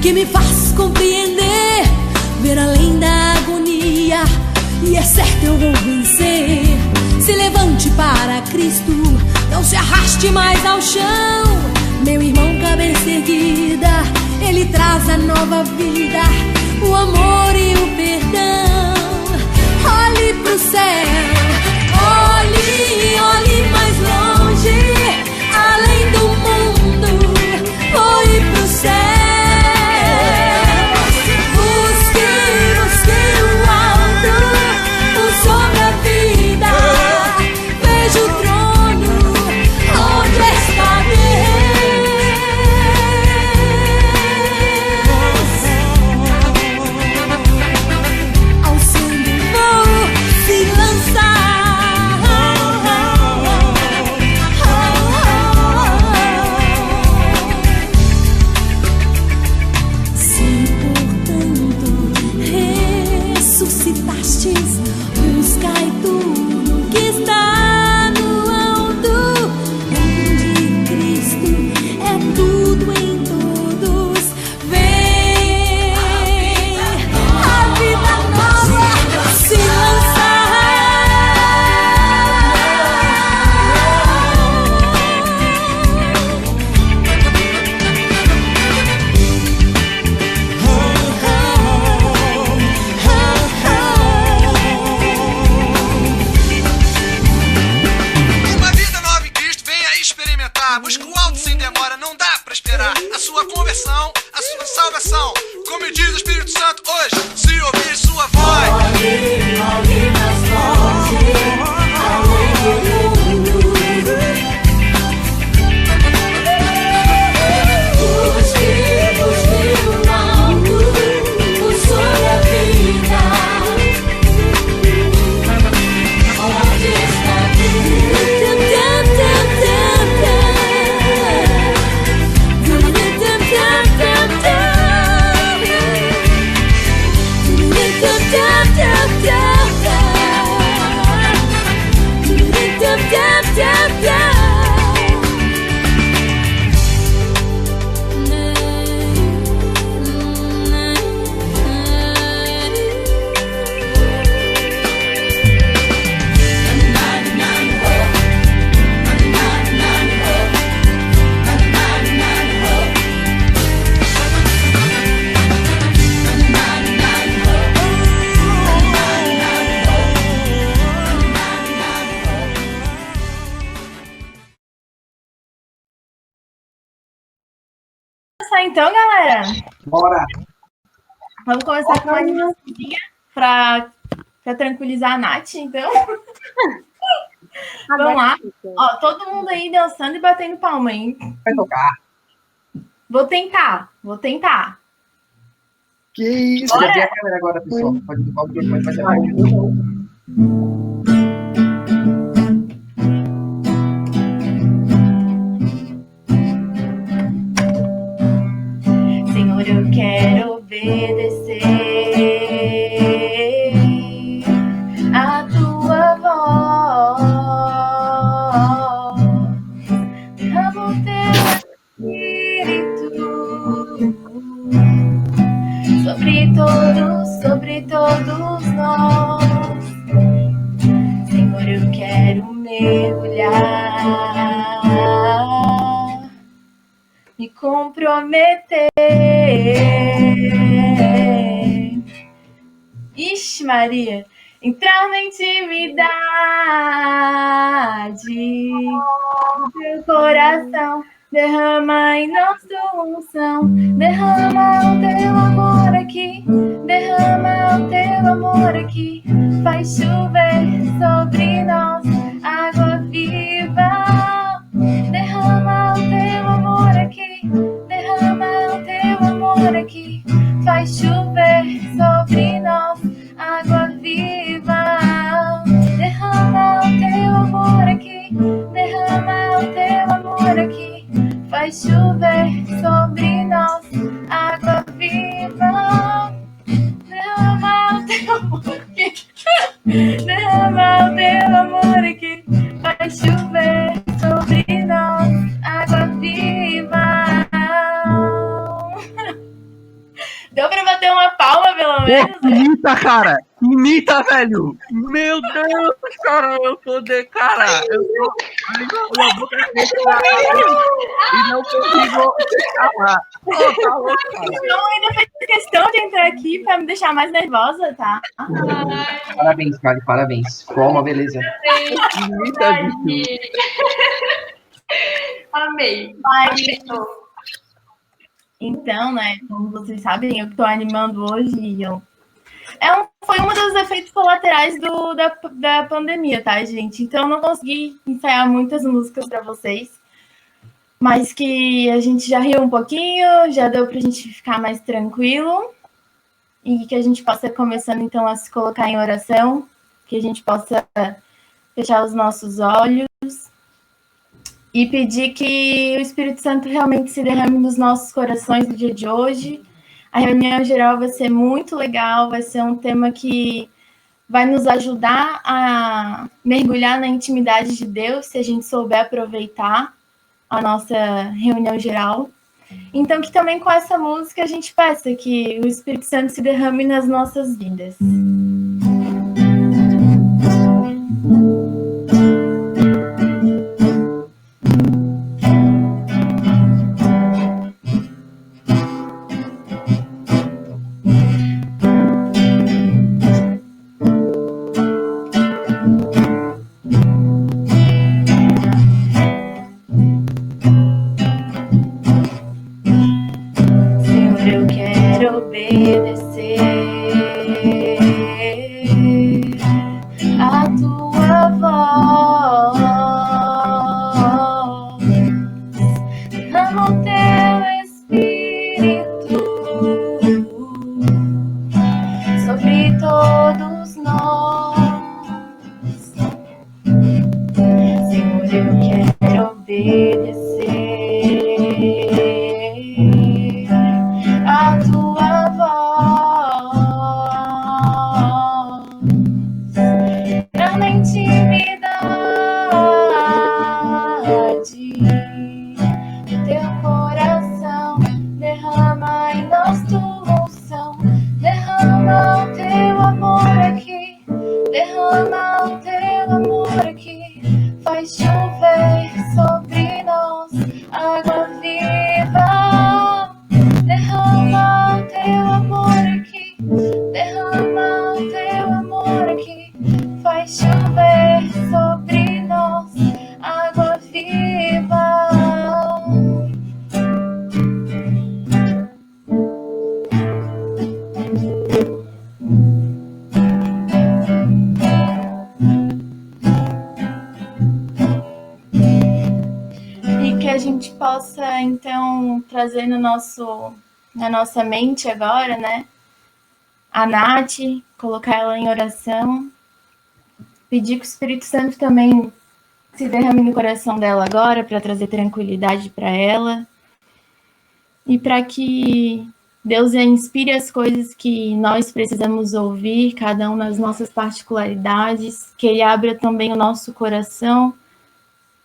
que me faz compreender, ver além da agonia, e é certo eu vou vencer. Se levante para Cristo, não se arraste mais ao chão, meu irmão, cabeça erguida, Ele traz a nova vida, o amor e o perdão. Olhe pro céu, olhe, olhe mais longe, além do mundo, olhe pro céu. Busque, busque o alto, o sobre a vida, veja o trono, onde está Deus. Ao sangue vou se lançar. Se portanto ressuscitastes, buscai tudo que está no alto, onde Cristo é tudo em todos. Vem a vida nova se lançar. Uma vida nova em Cristo, venha aí experimentar. Busca o alto sem demora, não dá pra esperar. A sua conversão, a sua salvação. Como diz o Espírito Santo hoje, se ouvir sua voz. Olhe mais longe, além do mundo. Busque, busque o alto, o sobre a vida, onde está Então, galera, Bora! vamos começar com uma animaçãozinha pra tranquilizar a Nath, então. Vamos lá. Ó, todo mundo aí dançando e batendo palma, hein? Vai tocar. Vou tentar. Que isso? Bora. Já vi a câmera agora, pessoal. Pode fazer. Senhor, eu quero obedecer a tua voz. Derrama o teu espírito sobre todos nós. Senhor, eu quero mergulhar, me comprometer. Ixi, Maria, entrar na intimidade do teu coração. Derrama em nós tua unção, derrama o teu amor aqui, derrama o teu amor aqui, faz chover sobre nós água viva. Derrama o teu amor aqui, derrama o teu amor aqui, faz chover sobre nós água viva. Derrama o teu amor aqui, derrama o teu amor aqui, faz chover sobre nós água viva. Derrama o teu amor aqui, derrama o teu amor aqui, faz chover sobre nós água viva. bater uma palma, pelo menos. Pô, imita, cara! Imita, velho! Meu Deus, cara, eu tô de cara! Eu tô. Minha boca e não consigo falar. Pô, tá louco, cara! Então, ainda fez questão de entrar aqui pra me deixar mais nervosa, tá? Parabéns, Kali, parabéns. Ficou uma beleza. Imita, bicho. Amei. Mas, então, né, como vocês sabem, eu que tô animando hoje e foi um dos efeitos colaterais da pandemia, tá, gente? Então, eu não consegui ensaiar muitas músicas para vocês, mas que a gente já riu um pouquinho, já deu pra gente ficar mais tranquilo e que a gente possa começando, então, a se colocar em oração, que a gente possa fechar os nossos olhos e pedir que o Espírito Santo realmente se derrame nos nossos corações no dia de hoje. A reunião geral vai ser muito legal, vai ser um tema que vai nos ajudar a mergulhar na intimidade de Deus, se a gente souber aproveitar a nossa reunião geral. Então, que também com essa música a gente peça que o Espírito Santo se derrame nas nossas vidas. Então, trazer na nossa mente agora, né? A Nath, colocar ela em oração, pedir que o Espírito Santo também se derrame no coração dela agora, para trazer tranquilidade para ela e para que Deus inspire as coisas que nós precisamos ouvir, cada um nas nossas particularidades, que Ele abra também o nosso coração,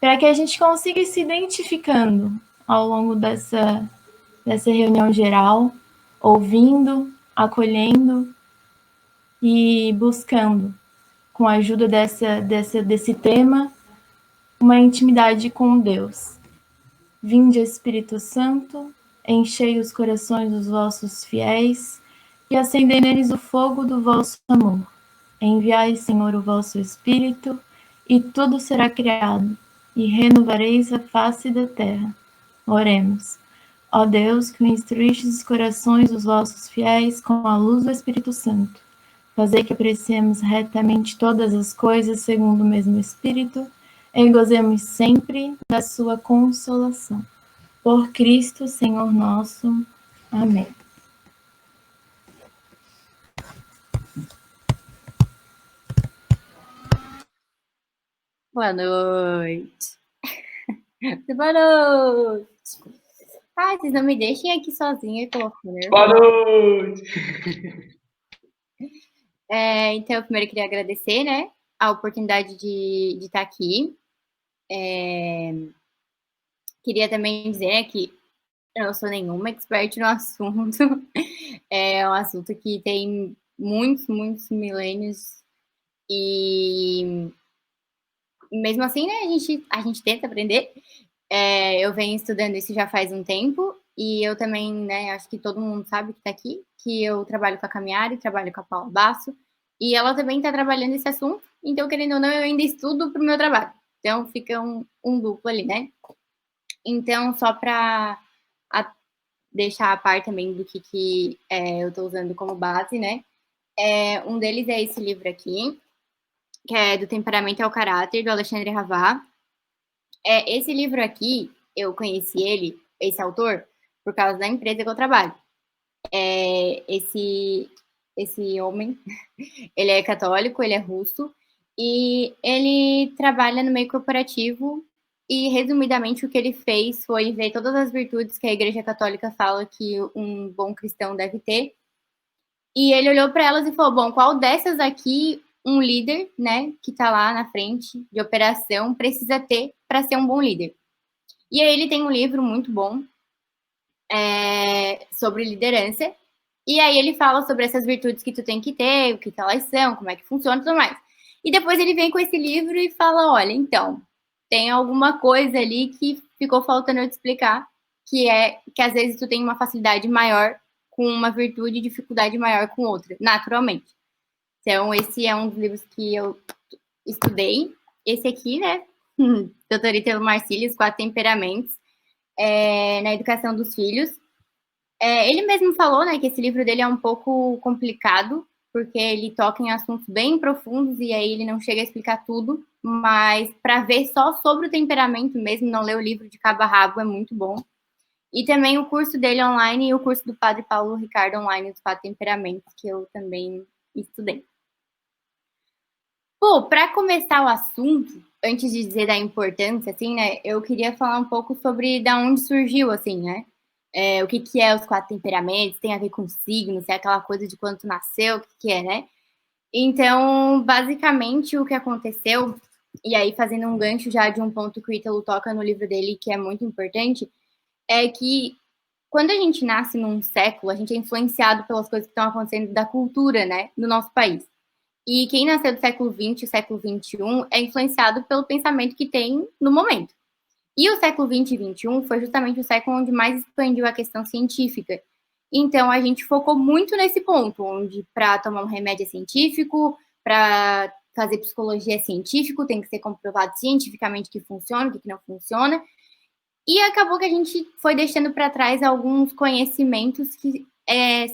para que a gente consiga ir se identificando ao longo dessa reunião geral, ouvindo, acolhendo e buscando, com a ajuda desse tema, uma intimidade com Deus. Vinde, Espírito Santo, enchei os corações dos vossos fiéis e acendei neles o fogo do vosso amor. Enviai, Senhor, o vosso Espírito, e tudo será criado, e renovareis a face da terra. Oremos. Ó Deus, que instruístes os corações dos vossos fiéis com a luz do Espírito Santo, fazei que apreciemos retamente todas as coisas segundo o mesmo Espírito e gozemos sempre da sua consolação. Por Cristo, Senhor nosso. Amém. Boa noite. Boa noite. Ai, vocês não me deixem aqui sozinha, que eu vou ficar nervosa. Boa noite! Então, eu primeiro queria agradecer, né, a oportunidade de estar aqui. Queria também dizer que eu não sou nenhuma expert no assunto. É um assunto que tem muitos, muitos milênios e mesmo assim, né, a gente tenta aprender. Eu venho estudando isso já faz um tempo e eu também, né, acho que todo mundo sabe que está aqui, que eu trabalho com a Camiari, trabalho com a Paula Basso, e ela também está trabalhando esse assunto, então, querendo ou não, eu ainda estudo para o meu trabalho. Então, fica um duplo ali, né? Então, só para deixar a par também do que eu estou usando como base, né? Um deles é esse livro aqui, que é Do Temperamento ao Caráter, do Alexandre Ravá. Esse livro aqui, eu conheci ele, esse autor, por causa da empresa que eu trabalho. Esse homem, ele é católico, ele é russo, e ele trabalha no meio corporativo, e resumidamente o que ele fez foi ver todas as virtudes que a Igreja Católica fala que um bom cristão deve ter, e ele olhou para elas e falou, bom, qual dessas aqui um líder, né, que está lá na frente de operação precisa ter para ser um bom líder? E aí ele tem um livro muito bom sobre liderança, e aí ele fala sobre essas virtudes que tu tem que ter, o que elas são, como é que funciona e tudo mais. E depois ele vem com esse livro e fala, olha, então, tem alguma coisa ali que ficou faltando eu te explicar, que é que às vezes tu tem uma facilidade maior com uma virtude e dificuldade maior com outra, naturalmente. Então, esse é um dos livros que eu estudei. Esse aqui, né, Doutor Ítalo Marcílio, Os 4 Temperamentos, na educação dos filhos. Ele mesmo falou, né, que esse livro dele é um pouco complicado, porque ele toca em assuntos bem profundos e aí ele não chega a explicar tudo, mas para ver só sobre o temperamento mesmo, não ler o livro de cabo a rabo, é muito bom. E também o curso dele online e o curso do Padre Paulo Ricardo online, Os 4 Temperamentos, que eu também estudei. Pô, para começar o assunto, antes de dizer da importância, assim, né, eu queria falar um pouco sobre da onde surgiu, assim, né? O que é os 4 temperamentos, tem a ver com signos, é aquela coisa de quando tu nasceu, o que é, né? Então, basicamente, o que aconteceu, e aí fazendo um gancho já de um ponto que o Ítalo toca no livro dele, que é muito importante, é que quando a gente nasce num século, a gente é influenciado pelas coisas que estão acontecendo da cultura, né, no nosso país. E quem nasceu do século XX e século XXI é influenciado pelo pensamento que tem no momento. E o século XX e XXI foi justamente o século onde mais expandiu a questão científica. Então, a gente focou muito nesse ponto, onde para tomar um remédio é científico, para fazer psicologia é científico, tem que ser comprovado cientificamente que funciona, o que não funciona. E acabou que a gente foi deixando para trás alguns conhecimentos que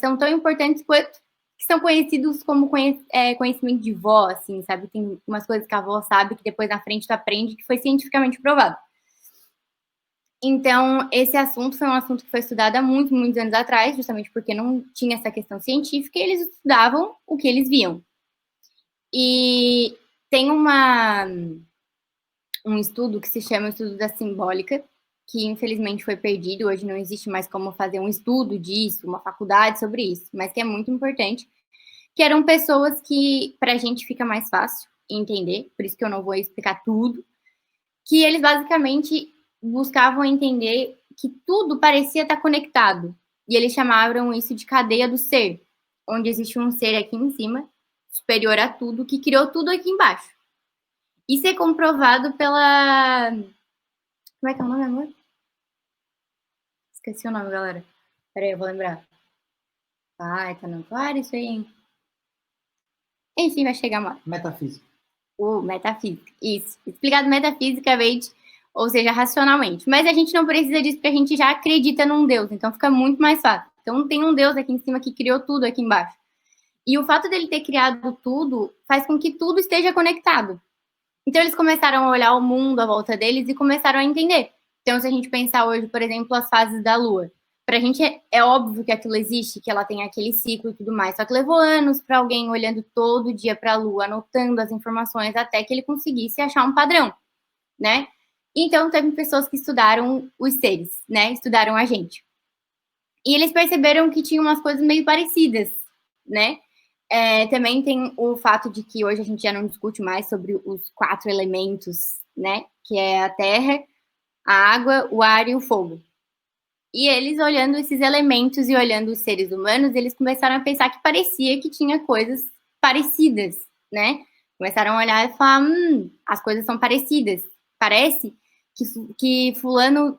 são tão importantes quanto que são conhecidos como conhecimento de vó, assim, sabe? Tem umas coisas que a avó sabe que depois na frente tu aprende que foi cientificamente provado. Então, esse assunto foi um assunto que foi estudado há muitos, muitos anos atrás, justamente porque não tinha essa questão científica e eles estudavam o que eles viam. E tem um estudo que se chama o estudo da simbólica, que infelizmente foi perdido, hoje não existe mais como fazer um estudo disso, uma faculdade sobre isso, mas que é muito importante, que eram pessoas que, para a gente fica mais fácil entender, por isso que eu não vou explicar tudo, que eles basicamente buscavam entender que tudo parecia estar conectado. E eles chamavam isso de cadeia do ser, onde existe um ser aqui em cima, superior a tudo, que criou tudo aqui embaixo. Isso é comprovado pela... Como é que é o nome, amor? Esqueci o nome, galera. Peraí, eu vou lembrar. Ai, tá não claro isso aí, hein? Enfim, vai chegar uma... Metafísica. Metafísica, isso. Explicado metafisicamente, ou seja, racionalmente. Mas a gente não precisa disso porque a gente já acredita num Deus, então fica muito mais fácil. Então tem um Deus aqui em cima que criou tudo aqui embaixo. E o fato dele ter criado tudo faz com que tudo esteja conectado. Então eles começaram a olhar o mundo à volta deles e começaram a entender. Então se a gente pensar hoje, por exemplo, as fases da Lua, pra gente é óbvio que aquilo existe, que ela tem aquele ciclo e tudo mais, só que levou anos para alguém olhando todo dia para a Lua, anotando as informações até que ele conseguisse achar um padrão, né? Então teve pessoas que estudaram os seres, né? Estudaram a gente. E eles perceberam que tinham umas coisas meio parecidas, né? Também tem o fato de que hoje a gente já não discute mais sobre os 4 elementos, né? Que é a terra, a água, o ar e o fogo. E eles olhando esses elementos e olhando os seres humanos, eles começaram a pensar que parecia que tinha coisas parecidas, né? Começaram a olhar e falar, as coisas são parecidas. Parece que fulano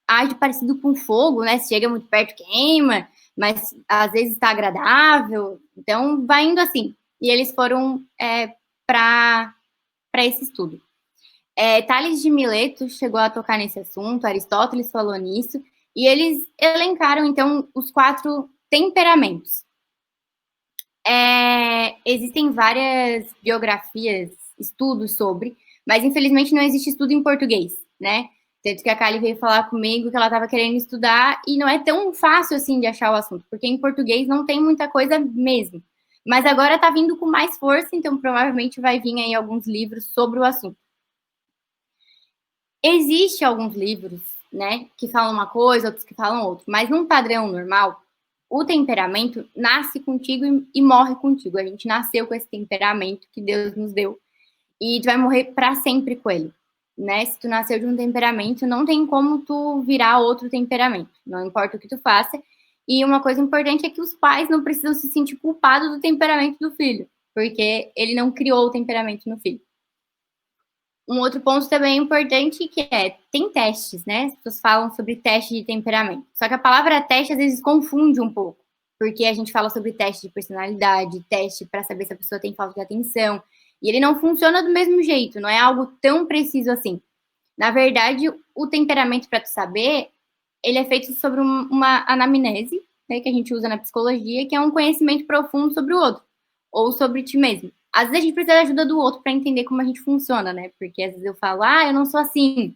age parecido com fogo, né? Se chega muito perto, queima, mas às vezes está agradável. Então, vai indo assim. E eles foram para esse estudo. Tales de Mileto chegou a tocar nesse assunto, Aristóteles falou nisso, e eles elencaram, então, os 4 temperamentos. Existem várias biografias, estudos sobre, mas infelizmente não existe estudo em português, né? Tanto que a Kali veio falar comigo que ela estava querendo estudar e não é tão fácil assim de achar o assunto, porque em português não tem muita coisa mesmo. Mas agora está vindo com mais força, então provavelmente vai vir aí alguns livros sobre o assunto. Existem alguns livros, né, que falam uma coisa, outros que falam outra, mas num padrão normal, o temperamento nasce contigo e morre contigo. A gente nasceu com esse temperamento que Deus nos deu e tu vai morrer para sempre com ele, né? Se tu nasceu de um temperamento, não tem como tu virar outro temperamento, não importa o que tu faça. E uma coisa importante é que os pais não precisam se sentir culpados do temperamento do filho, porque ele não criou o temperamento no filho. Um outro ponto também importante que tem testes, né? As pessoas falam sobre teste de temperamento. Só que a palavra teste às vezes confunde um pouco, porque a gente fala sobre teste de personalidade, teste para saber se a pessoa tem falta de atenção, e ele não funciona do mesmo jeito, não é algo tão preciso assim. Na verdade, o temperamento, para tu saber, ele é feito sobre uma anamnese, né, que a gente usa na psicologia, que é um conhecimento profundo sobre o outro, ou sobre ti mesmo. Às vezes a gente precisa da ajuda do outro para entender como a gente funciona, né? Porque às vezes eu falo, eu não sou assim.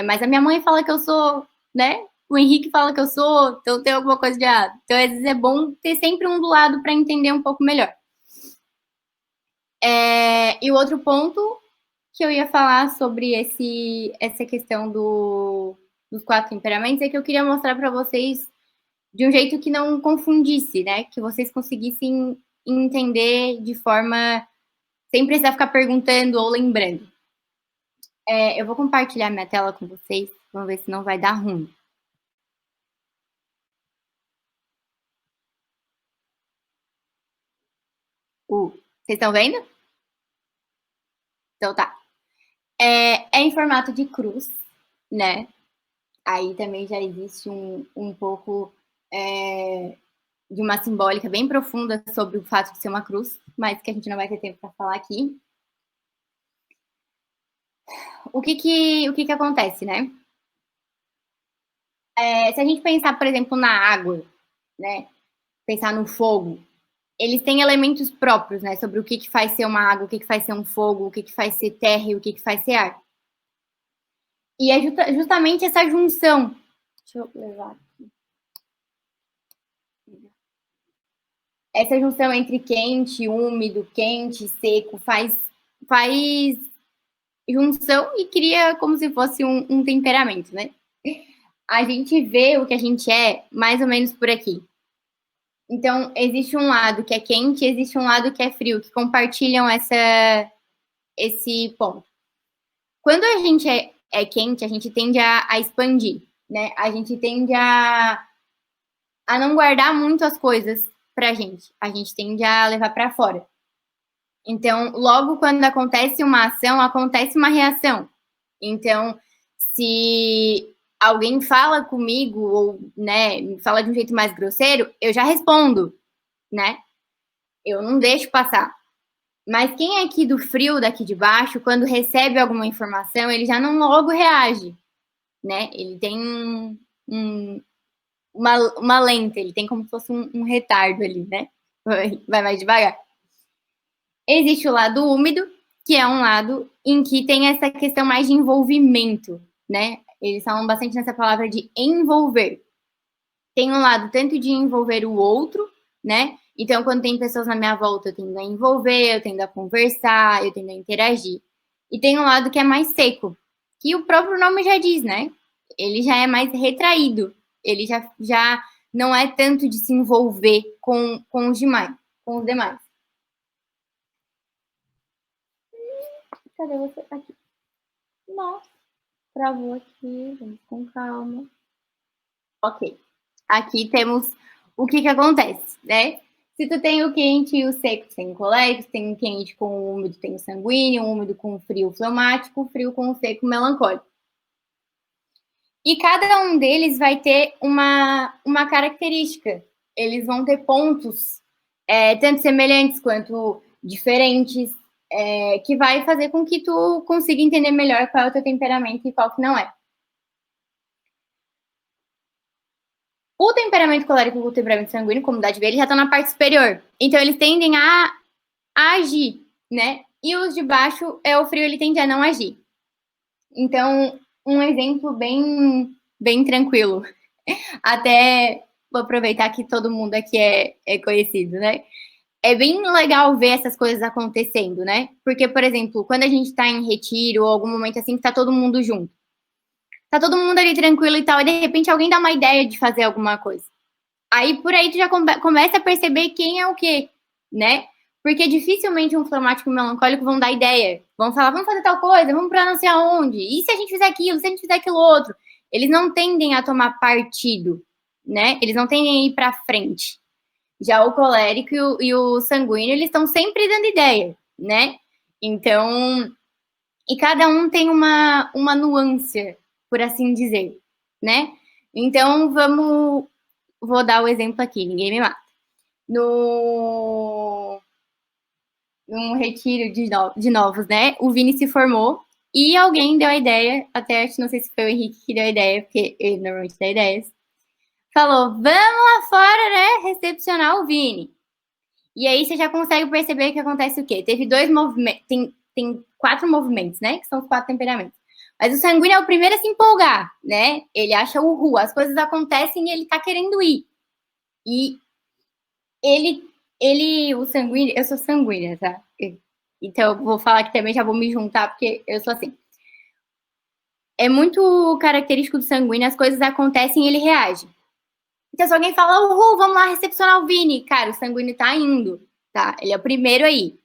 Mas a minha mãe fala que eu sou, né? O Henrique fala que eu sou, então tem alguma coisa de errado. Então, às vezes é bom ter sempre um do lado para entender um pouco melhor. E o outro ponto que eu ia falar sobre essa questão dos 4 temperamentos é que eu queria mostrar para vocês de um jeito que não confundisse, né? Que vocês conseguissem entender de forma sem precisar ficar perguntando ou lembrando. Eu vou compartilhar minha tela com vocês. Vamos ver se não vai dar ruim. Vocês estão vendo? Então tá. É em formato de cruz, né? Aí também já existe um pouco de uma simbólica bem profunda sobre o fato de ser uma cruz, mas que a gente não vai ter tempo para falar aqui. O que acontece, né? Se a gente pensar, por exemplo, na água, né? Pensar no fogo, eles têm elementos próprios, né? Sobre o que faz ser uma água, o que faz ser um fogo, o que faz ser terra e o que faz ser ar. E é justamente essa junção. Deixa eu levar aqui. Essa junção entre quente, úmido, quente, seco, faz junção e cria como se fosse um temperamento, né? A gente vê o que a gente é mais ou menos por aqui. Então, existe um lado que é quente e existe um lado que é frio, que compartilham esse ponto. Quando a gente é quente, a gente tende a expandir, né? A gente tende a não guardar muito as coisas pra gente. A gente tende a levar para fora. Então, logo quando acontece uma ação, acontece uma reação. Então, se alguém fala comigo ou, né, fala de um jeito mais grosseiro, eu já respondo, né? Eu não deixo passar. Mas quem é aqui do frio, daqui de baixo, quando recebe alguma informação, ele já não logo reage, né? Ele tem uma lenta, ele tem como se fosse um retardo ali, né? Vai mais devagar. Existe o lado úmido, que é um lado em que tem essa questão mais de envolvimento, né? Eles falam bastante nessa palavra de envolver. Tem um lado tanto de envolver o outro, né? Então, quando tem pessoas na minha volta, eu tendo a envolver, eu tendo a conversar, eu tendo a interagir. E tem um lado que é mais seco, que o próprio nome já diz, né? Ele já é mais retraído. Ele já não é tanto de se envolver com os demais. Cadê você? Aqui. Nossa, travou aqui. Vamos com calma. Ok. Aqui temos o que acontece, né? Se tu tem o quente e o seco, tu tem o colérico, tu tem o quente com o úmido, tem o sanguíneo, o úmido com o frio fleumático, o frio com o seco melancólico. E cada um deles vai ter uma característica. Eles vão ter pontos, tanto semelhantes quanto diferentes, que vai fazer com que tu consiga entender melhor qual é o teu temperamento e qual que não é. O temperamento colérico e o temperamento sanguíneo, como dá de ver, eles já estão na parte superior. Então, eles tendem a agir, né? E os de baixo, o frio, ele tende a não agir. Então, um exemplo bem tranquilo. Até vou aproveitar que todo mundo aqui é conhecido, né? É bem legal ver essas coisas acontecendo, né? Porque, por exemplo, quando a gente tá em retiro ou algum momento assim que tá todo mundo junto. Tá todo mundo ali tranquilo e tal, e de repente alguém dá uma ideia de fazer alguma coisa. Aí, por aí, tu já começa a perceber quem é o quê, né? Porque dificilmente um fleumático e um melancólico vão dar ideia. Vão falar, vamos fazer tal coisa, vamos pra não sei aonde. E se a gente fizer aquilo, se a gente fizer aquilo outro? Eles não tendem a tomar partido, né? Eles não tendem a ir pra frente. Já o colérico e o sanguíneo, eles estão sempre dando ideia, né? Então, e cada um tem uma nuance, por assim dizer, né? Então, vou dar o exemplo aqui, ninguém me mata. Num retiro de novos, né? O Vini se formou e alguém deu a ideia, até não sei se foi o Henrique que deu a ideia, porque ele normalmente dá ideias. Falou, vamos lá fora, né? Recepcionar o Vini. E aí você já consegue perceber que acontece o quê? Teve 2 movimentos, tem 4 movimentos, né? Que são os 4 temperamentos. Mas o sanguíneo é o primeiro a se empolgar, né? Ele acha o as coisas acontecem e ele tá querendo ir. E o sanguíneo, eu sou sanguínea, tá? Então eu vou falar que também já vou me juntar, porque eu sou assim. É muito característico do sanguíneo, as coisas acontecem e ele reage. Então se alguém fala, vamos lá recepcionar o Vini, cara, o sanguíneo tá indo, tá? Ele é o primeiro aí.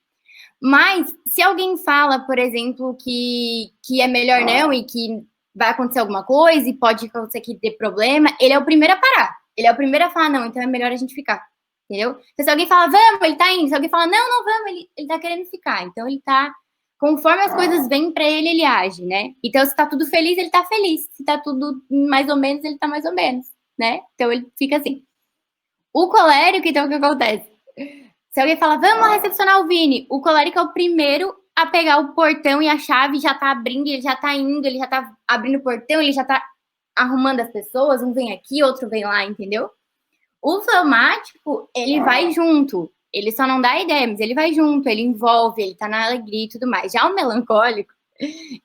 Mas, se alguém fala, por exemplo, que é melhor não e que vai acontecer alguma coisa e pode acontecer que dê problema, ele é o primeiro a parar. Ele é o primeiro a falar, não, então é melhor a gente ficar. Entendeu? Então, se alguém fala, vamos, ele tá indo. Se alguém fala, não vamos, ele tá querendo ficar. Então, ele tá... Conforme as coisas vêm pra ele, ele age, né? Então, se tá tudo feliz, ele tá feliz. Se tá tudo mais ou menos, ele tá mais ou menos, né? Então, ele fica assim. O colérico, então, o que acontece? Se alguém fala, vamos lá recepcionar o Vini, o colérico é o primeiro a pegar o portão e a chave já tá abrindo, ele já tá indo, ele já tá abrindo o portão, ele já tá arrumando as pessoas, um vem aqui, outro vem lá, entendeu? O fleumático, ele vai junto, ele só não dá ideia, mas ele vai junto, ele envolve, ele tá na alegria e tudo mais. Já o melancólico,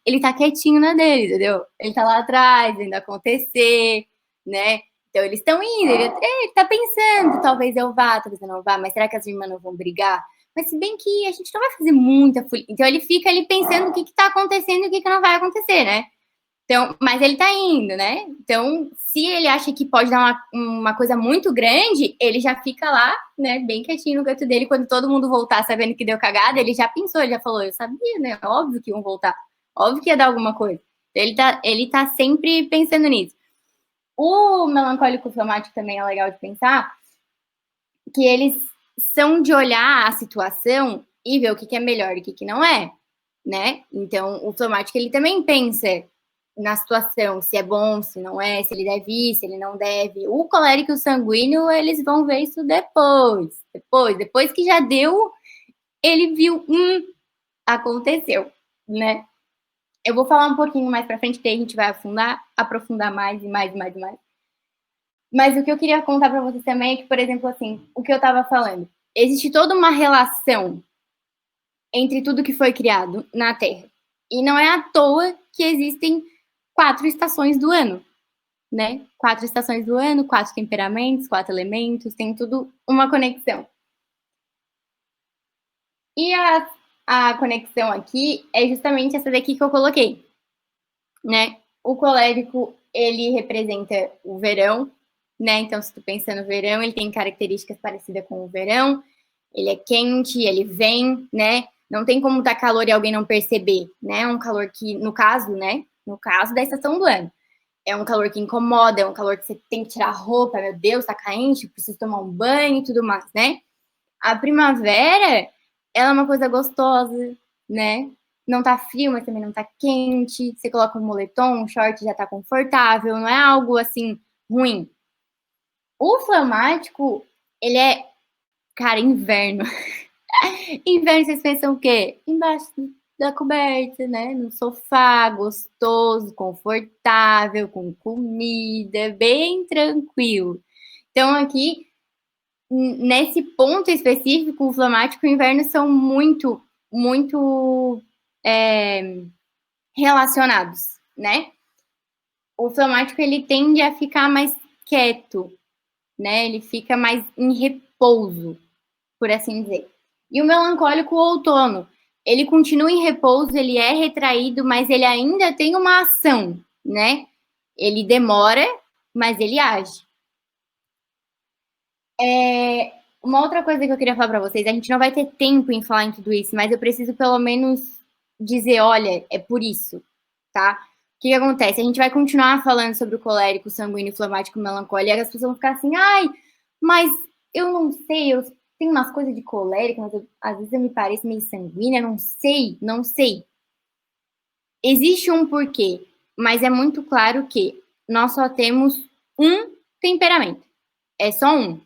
ele tá quietinho na dele, entendeu? Ele tá lá atrás, vendo acontecer, né? Então, eles estão indo, ele tá pensando, talvez eu vá, talvez eu não vá, mas será que as irmãs não vão brigar? Mas se bem que a gente não vai fazer muita folia. Então, ele fica ali pensando o que tá acontecendo e o que não vai acontecer, né? Então, mas ele tá indo, né? Então, se ele acha que pode dar uma coisa muito grande, ele já fica lá, né, bem quietinho no canto dele. Quando todo mundo voltar sabendo que deu cagada, ele já pensou, ele já falou, eu sabia, né? Óbvio que iam voltar. Óbvio que ia dar alguma coisa. Ele tá sempre pensando nisso. O melancólico fleumático também é legal de pensar que eles são de olhar a situação e ver o que é melhor e o que não é, né? Então, o fleumático, ele também pensa na situação, se é bom, se não é, se ele deve ir, se ele não deve. O colérico e o sanguíneo, eles vão ver isso depois que já deu, ele viu, aconteceu, né? Eu vou falar um pouquinho mais pra frente, que aí a gente vai aprofundar mais e mais. Mas o que eu queria contar pra vocês também é que, por exemplo, assim, o que eu tava falando, existe toda uma relação entre tudo que foi criado na Terra. E não é à toa que existem 4 estações do ano, né? 4 estações do ano, 4 temperamentos, 4 elementos, tem tudo uma conexão. E a conexão aqui é justamente essa daqui que eu coloquei, né? O colérico, ele representa o verão, né? Então, se tu pensa no verão, ele tem características parecidas com o verão, ele é quente, ele vem, né? Não tem como estar calor e alguém não perceber, né? Um calor que, no caso, né? No caso da estação do ano. é um calor que incomoda, é um calor que você tem que tirar a roupa, meu Deus, tá caindo, preciso tomar um banho e tudo mais, né? A primavera, ela é uma coisa gostosa, né? Não tá frio, mas também não tá quente. Você coloca um moletom, um short, já tá confortável. Não é algo, assim, ruim. O fleumático, ele é, cara, inverno. Inverno, vocês pensam o quê? Embaixo da coberta, né? No sofá, gostoso, confortável, com comida, bem tranquilo. Então, aqui, nesse ponto específico, o fleumático e o inverno são muito, muito relacionados, né? O fleumático, ele tende a ficar mais quieto, né? Ele fica mais em repouso, por assim dizer. E o melancólico, o outono, ele continua em repouso, ele é retraído, mas ele ainda tem uma ação, né? Ele demora, mas ele age. Uma outra coisa que eu queria falar para vocês, a gente não vai ter tempo em falar em tudo isso, mas eu preciso pelo menos dizer, olha, é por isso, tá? O que acontece? A gente vai continuar falando sobre o colérico, sanguíneo, fleumático, melancólico, e as pessoas vão ficar assim, ai, mas eu não sei, eu tenho umas coisas de colérico, mas às vezes eu me pareço meio sanguínea, não sei. Existe um porquê, mas é muito claro que nós só temos um temperamento. É só um.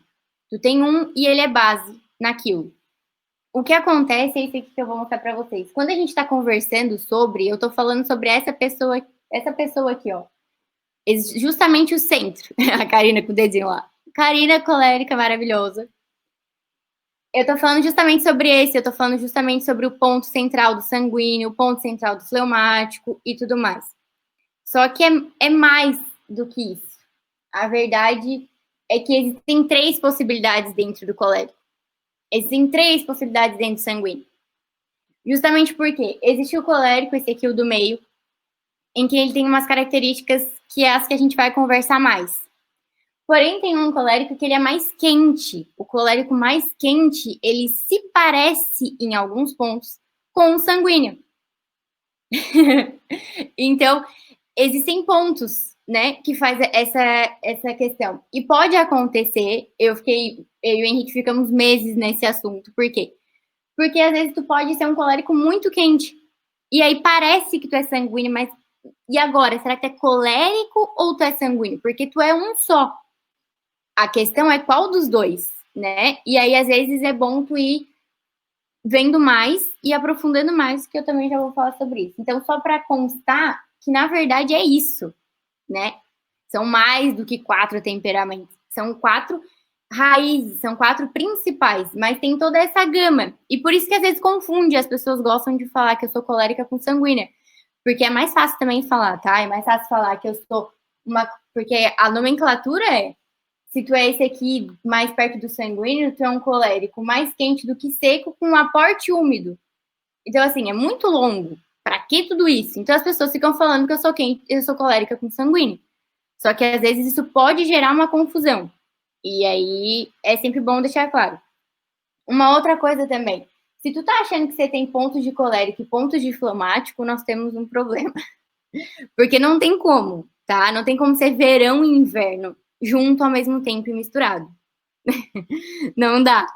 Tu tem um e ele é base naquilo. O que acontece é isso aqui que eu vou mostrar pra vocês. Quando a gente tá conversando sobre, eu tô falando sobre essa pessoa aqui, ó. Justamente o centro. A Karina com o dedinho lá. Karina colérica maravilhosa. Eu tô falando justamente sobre esse, eu tô falando justamente sobre o ponto central do sanguíneo, o ponto central do fleumático e tudo mais. Só que é mais do que isso. A verdade é que existem 3 possibilidades dentro do colérico. Existem 3 possibilidades dentro do sanguíneo. Justamente porque existe o colérico, esse aqui, o do meio, em que ele tem umas características que é as que a gente vai conversar mais. Porém, tem um colérico que ele é mais quente. O colérico mais quente, ele se parece, em alguns pontos, com o sanguíneo. Então, existem pontos, né, que faz essa questão. E pode acontecer, eu e o Henrique ficamos meses nesse assunto. Por quê? Porque às vezes tu pode ser um colérico muito quente. E aí parece que tu é sanguíneo, mas e agora? Será que tu é colérico ou tu é sanguíneo? Porque tu é um só. A questão é qual dos dois, né? E aí, às vezes, é bom tu ir vendo mais e aprofundando mais, que eu também já vou falar sobre isso. Então, só para constar que, na verdade, é isso, né? São mais do que 4 temperamentos. São 4 raízes, são 4 principais, mas tem toda essa gama. E por isso que, às vezes, confunde. As pessoas gostam de falar que eu sou colérica com sanguínea. Porque é mais fácil também falar, tá? É mais fácil falar que eu sou uma... Porque a nomenclatura é... Se tu é esse aqui mais perto do sanguíneo, tu é um colérico mais quente do que seco, com um aporte úmido. Então, assim, é muito longo. Pra que tudo isso? Então, as pessoas ficam falando que eu sou quente, eu sou colérica com sanguíneo. Só que, às vezes, isso pode gerar uma confusão. E aí, é sempre bom deixar claro. Uma outra coisa também. Se tu tá achando que você tem pontos de colérico e pontos de fleumático, nós temos um problema. Porque não tem como, tá? Não tem como ser verão e inverno junto ao mesmo tempo e misturado. Não dá.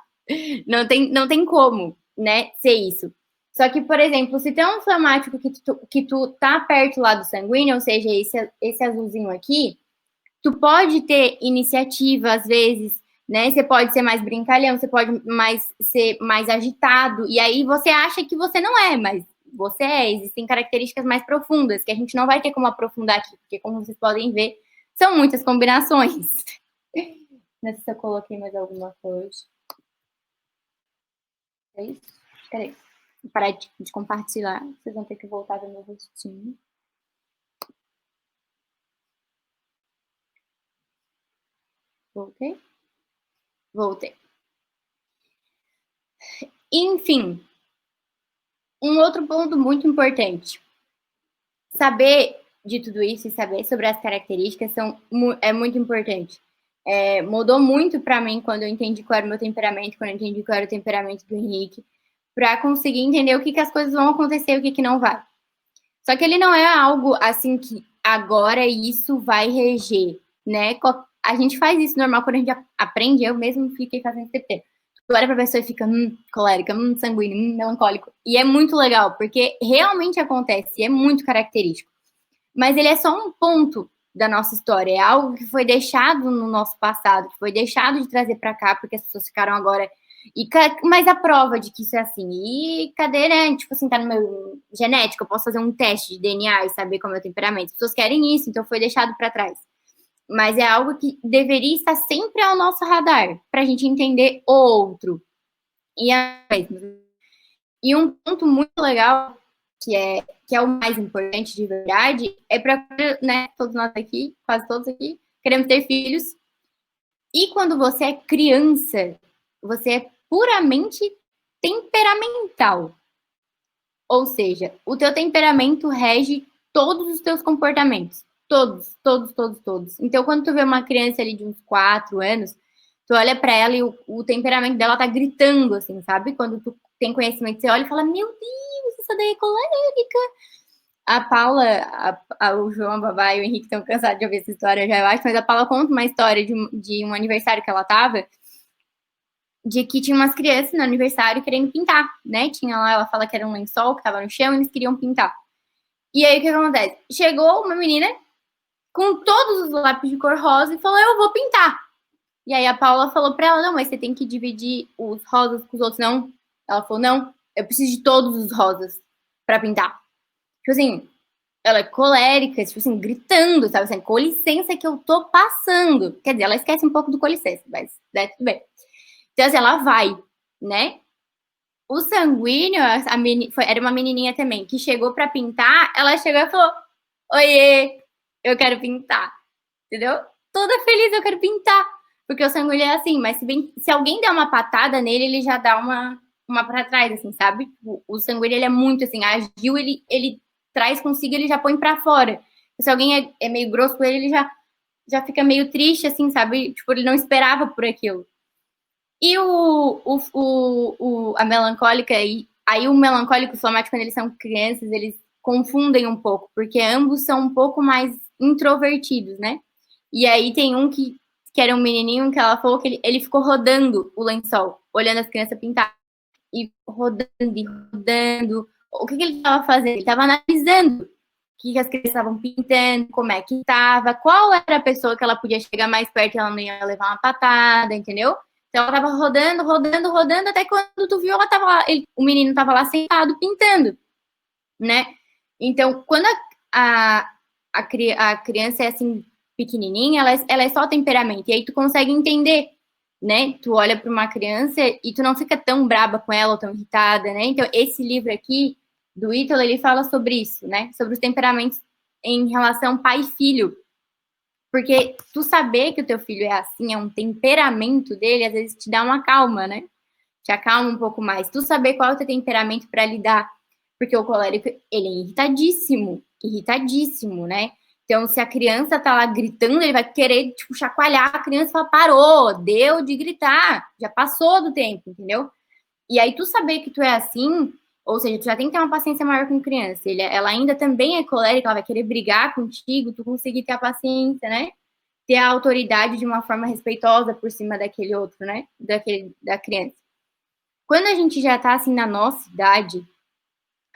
Não tem como, né, ser isso. Só que, por exemplo, se tem um fleumático que tu tá perto lá do sanguíneo, ou seja, esse azulzinho aqui, tu pode ter iniciativa, às vezes, né? Você pode ser mais brincalhão, você pode ser mais agitado, e aí você acha que você não é, mas você é. Existem características mais profundas, que a gente não vai ter como aprofundar aqui, porque, como vocês podem ver, são muitas combinações. Não sei se eu coloquei mais alguma coisa. É isso? Peraí. Vou parar de compartilhar. Vocês vão ter que voltar do meu rostinho. Voltei? Voltei. Enfim. Um outro ponto muito importante. Saber de tudo isso e saber sobre as características é muito importante. Mudou muito para mim quando eu entendi qual era o meu temperamento, quando eu entendi qual era o temperamento do Henrique, para conseguir entender o que as coisas vão acontecer e o que não vai. Só que ele não é algo assim que agora isso vai reger, né? A gente faz isso normal quando a gente aprende, eu mesmo fiquei fazendo TP. Tu olha pra pessoa e fica, colérica, sanguíneo, melancólico. E é muito legal, porque realmente acontece, é muito característico. Mas ele é só um ponto da nossa história, é algo que foi deixado no nosso passado, que foi deixado de trazer para cá, porque as pessoas ficaram agora... Mas a prova de que isso é assim, e cadê, né? Tipo assim, tá no meu genético, eu posso fazer um teste de DNA e saber como é o temperamento. As pessoas querem isso, então foi deixado para trás. Mas é algo que deveria estar sempre ao nosso radar, pra gente entender o outro. E um ponto muito legal, que é o mais importante de verdade, é para, né, todos nós aqui, quase todos aqui, queremos ter filhos. E quando você é criança, você é puramente temperamental. Ou seja, o teu temperamento rege todos os teus comportamentos. Todos, todos, todos, todos. Então, quando tu vê uma criança ali de uns 4 anos, tu olha para ela e o temperamento dela tá gritando, assim, sabe? Quando tu tem conhecimento, você olha e fala, meu Deus, essa daí é colérica. A Paula, o João, a Babá e o Henrique estão cansados de ouvir essa história já, eu acho, mas a Paula conta uma história de um aniversário que ela tava, de que tinha umas crianças no aniversário querendo pintar, né? Tinha lá, ela fala que era um lençol que tava no chão e eles queriam pintar. E aí, o que acontece? Chegou uma menina com todos os lápis de cor rosa e falou, eu vou pintar. E aí a Paula falou pra ela, não, mas você tem que dividir os rosas com os outros, não. Ela falou, não, eu preciso de todos os rosas pra pintar. Tipo assim, ela é colérica, tipo assim, gritando, sabe assim, com licença que eu tô passando. Quer dizer, ela esquece um pouco do com licença, mas né, tudo bem. Então, assim, ela vai, né? O sanguíneo, era uma menininha também, que chegou pra pintar, ela chegou e falou, oiê, eu quero pintar, entendeu? Toda feliz, eu quero pintar. Porque o sanguíneo é assim, mas se alguém der uma patada nele, ele já dá uma pra trás, assim, sabe? O sanguíneo, ele é muito, assim, agiu, ele traz consigo, ele já põe pra fora. Se alguém é meio grosso com ele já fica meio triste, assim, sabe? Tipo, ele não esperava por aquilo. E a melancólica, aí o melancólico e o fleumático, quando eles são crianças, eles confundem um pouco, porque ambos são um pouco mais introvertidos, né? E aí tem um que era um menininho que ela falou que ele ficou rodando o lençol, olhando as crianças pintar. E rodando, e rodando. O que ele estava fazendo? Ele estava analisando o que as crianças estavam pintando, como é que estava, qual era a pessoa que ela podia chegar mais perto e ela não ia levar uma patada, entendeu? Então ela estava rodando, rodando, rodando, até quando tu viu, ela tava lá, o menino estava lá sentado pintando, né? Então, quando a criança é assim, pequenininha, ela é só temperamento, e aí tu consegue entender, né? Tu olha para uma criança e tu não fica tão braba com ela ou tão irritada, né? Então, esse livro aqui, do Ítalo, ele fala sobre isso, né? Sobre os temperamentos em relação pai e filho. Porque tu saber que o teu filho é assim, é um temperamento dele, às vezes te dá uma calma, né? Te acalma um pouco mais. Tu saber qual é o teu temperamento para lidar. Porque o colérico, ele é irritadíssimo, né? Então, se a criança tá lá gritando, ele vai querer, tipo, chacoalhar a criança e falar, parou, deu de gritar, já passou do tempo, entendeu? E aí, tu saber que tu é assim, ou seja, tu já tem que ter uma paciência maior com criança. Ela ainda também é colérica, ela vai querer brigar contigo, tu conseguir ter a paciência, né? Ter a autoridade de uma forma respeitosa por cima daquele outro, né? Da criança. Quando a gente já tá, assim, na nossa idade,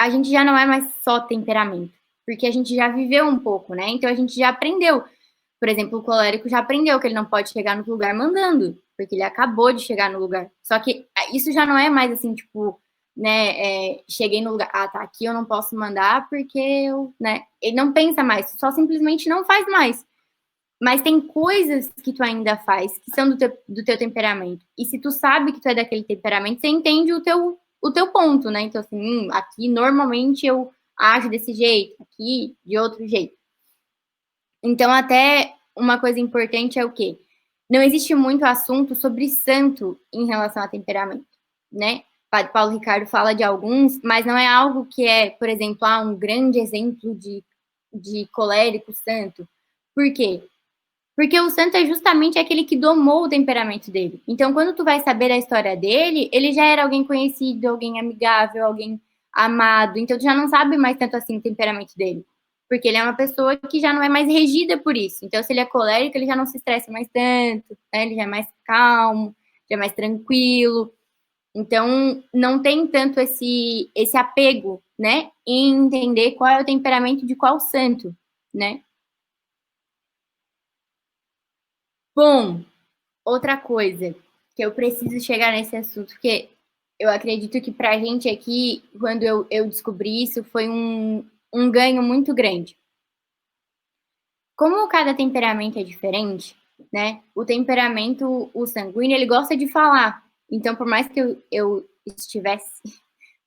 a gente já não é mais só temperamento, porque a gente já viveu um pouco, né? Então, a gente já aprendeu. Por exemplo, o colérico já aprendeu que ele não pode chegar no lugar mandando, porque ele acabou de chegar no lugar. Só que isso já não é mais assim, tipo, né, cheguei no lugar, tá, aqui eu não posso mandar porque eu, né, ele não pensa mais, só simplesmente não faz mais. Mas tem coisas que tu ainda faz, que são do teu temperamento. E se tu sabe que tu é daquele temperamento, você entende o teu ponto, né? Então, assim, aqui normalmente eu ajo desse jeito, aqui de outro jeito. Então, até uma coisa importante é o quê? Não existe muito assunto sobre santo em relação a temperamento, né? O Padre Paulo Ricardo fala de alguns, mas não é algo que é, por exemplo, um grande exemplo de colérico santo. Por quê? Porque o santo é justamente aquele que domou o temperamento dele. Então, quando tu vai saber da história dele, ele já era alguém conhecido, alguém amigável, alguém amado. Então, tu já não sabe mais tanto assim o temperamento dele. Porque ele é uma pessoa que já não é mais regida por isso. Então, se ele é colérico, ele já não se estressa mais tanto, né? Ele já é mais calmo, já é mais tranquilo. Então, não tem tanto esse apego, né, em entender qual é o temperamento de qual santo, né? Bom, outra coisa que eu preciso chegar nesse assunto, porque eu acredito que pra gente aqui, quando eu descobri isso, foi um ganho muito grande. Como cada temperamento é diferente, né? O temperamento, o sanguíneo, ele gosta de falar. Então, por mais que eu estivesse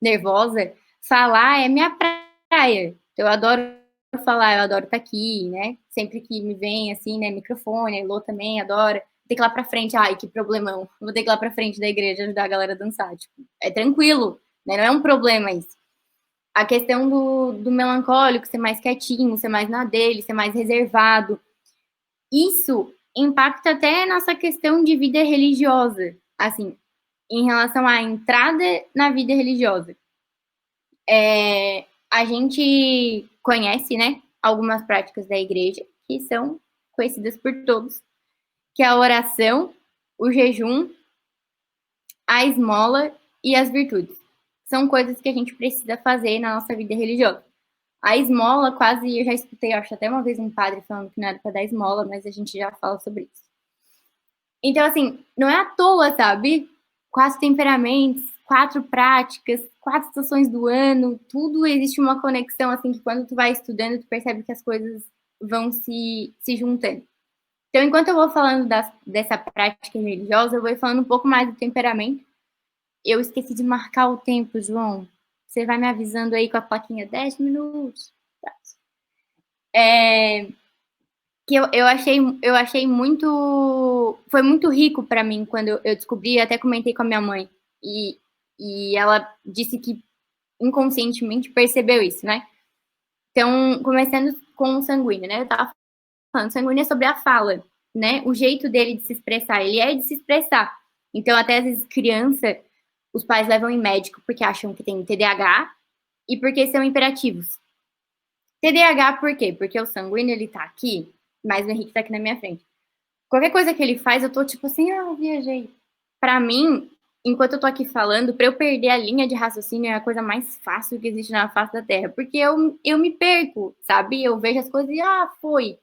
nervosa, falar é minha praia. Eu adoro falar, eu adoro estar aqui, né? Sempre que me vem, assim, né, microfone, a Elô também adora. Tem que ir lá pra frente, ai, que problemão. Vou ter que ir lá pra frente da igreja ajudar a galera a dançar. Tipo, é tranquilo, né? Não é um problema isso. A questão do melancólico, ser mais quietinho, ser mais na dele, ser mais reservado. Isso impacta até a nossa questão de vida religiosa, assim, em relação à entrada na vida religiosa. A gente conhece, né, algumas práticas da igreja que são conhecidas por todos, que é a oração, o jejum, a esmola e as virtudes. São coisas que a gente precisa fazer na nossa vida religiosa. A esmola, quase, eu já escutei, acho até uma vez um padre falando que não era para dar esmola, mas a gente já fala sobre isso. Então, assim, não é à toa, sabe? 4 temperamentos, 4 práticas, 4 estações do ano, tudo existe uma conexão, assim, que quando tu vai estudando, tu percebe que as coisas vão se juntando. Então, enquanto eu vou falando dessa prática religiosa, eu vou falando um pouco mais do temperamento. Eu esqueci de marcar o tempo, João. Você vai me avisando aí com a plaquinha 10 minutos. Que eu achei muito... Foi muito rico para mim quando eu descobri, até comentei com a minha mãe. E ela disse que inconscientemente percebeu isso, né? Então, começando com o sanguíneo, né? Eu tava falando, sanguíneo é sobre a fala, né? O jeito dele de se expressar, ele é de se expressar. Então, até às vezes, criança, os pais levam em médico porque acham que tem TDAH e porque são imperativos. TDAH por quê? Porque o sanguíneo, ele tá aqui, mas o Henrique tá aqui na minha frente. Qualquer coisa que ele faz, eu tô tipo assim, eu viajei. Pra mim, enquanto eu tô aqui falando, pra eu perder a linha de raciocínio é a coisa mais fácil que existe na face da Terra. Porque eu me perco, sabe? Eu vejo as coisas e, foi.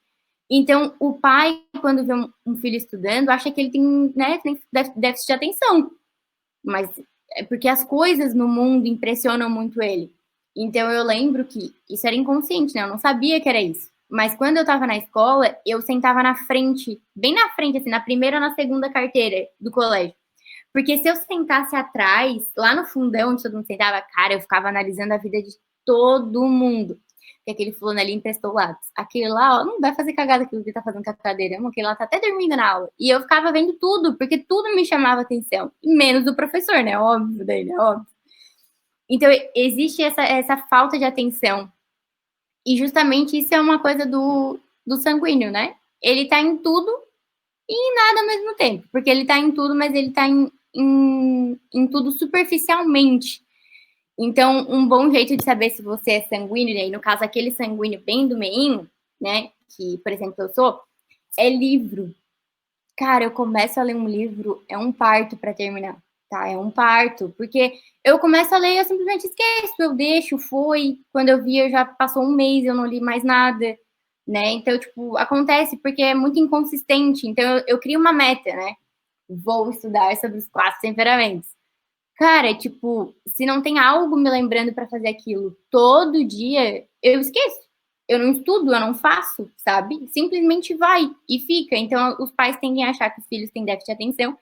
Então, o pai, quando vê um filho estudando, acha que ele tem, né, tem déficit de atenção. Mas é porque as coisas no mundo impressionam muito ele. Então, eu lembro que isso era inconsciente, né? Eu não sabia que era isso. Mas quando eu tava na escola, eu sentava na frente, bem na frente, assim, na primeira ou na segunda carteira do colégio. Porque se eu sentasse atrás, lá no fundão, onde todo mundo sentava, cara, eu ficava analisando a vida de todo mundo. Porque aquele fulano ali emprestou lápis. Aquele lá, ó, não vai fazer cagada aquilo que ele tá fazendo com a cadeira. Aquele lá tá até dormindo na aula. E eu ficava vendo tudo, porque tudo me chamava atenção. E menos o professor, né? Óbvio dele, óbvio. Então, existe essa falta de atenção. E justamente isso é uma coisa do sanguíneo, né? Ele tá em tudo e em nada ao mesmo tempo. Porque ele tá em tudo, mas ele tá em tudo superficialmente. Então, um bom jeito de saber se você é sanguíneo, e no caso, aquele sanguíneo bem do meinho, né? Que, por exemplo, eu sou, é livro. Cara, eu começo a ler um livro, é um parto para terminar, tá? É um parto, porque eu começo a ler e eu simplesmente esqueço, eu deixo, foi. Quando eu vi, eu já passou um mês, eu não li mais nada, né? Então, tipo, acontece porque é muito inconsistente. Então, eu crio uma meta, né? Vou estudar sobre os 4 temperamentos. Cara, tipo, se não tem algo me lembrando para fazer aquilo todo dia, eu esqueço. Eu não estudo, eu não faço, sabe? Simplesmente vai e fica. Então, os pais tendem a achar que os filhos têm déficit de atenção.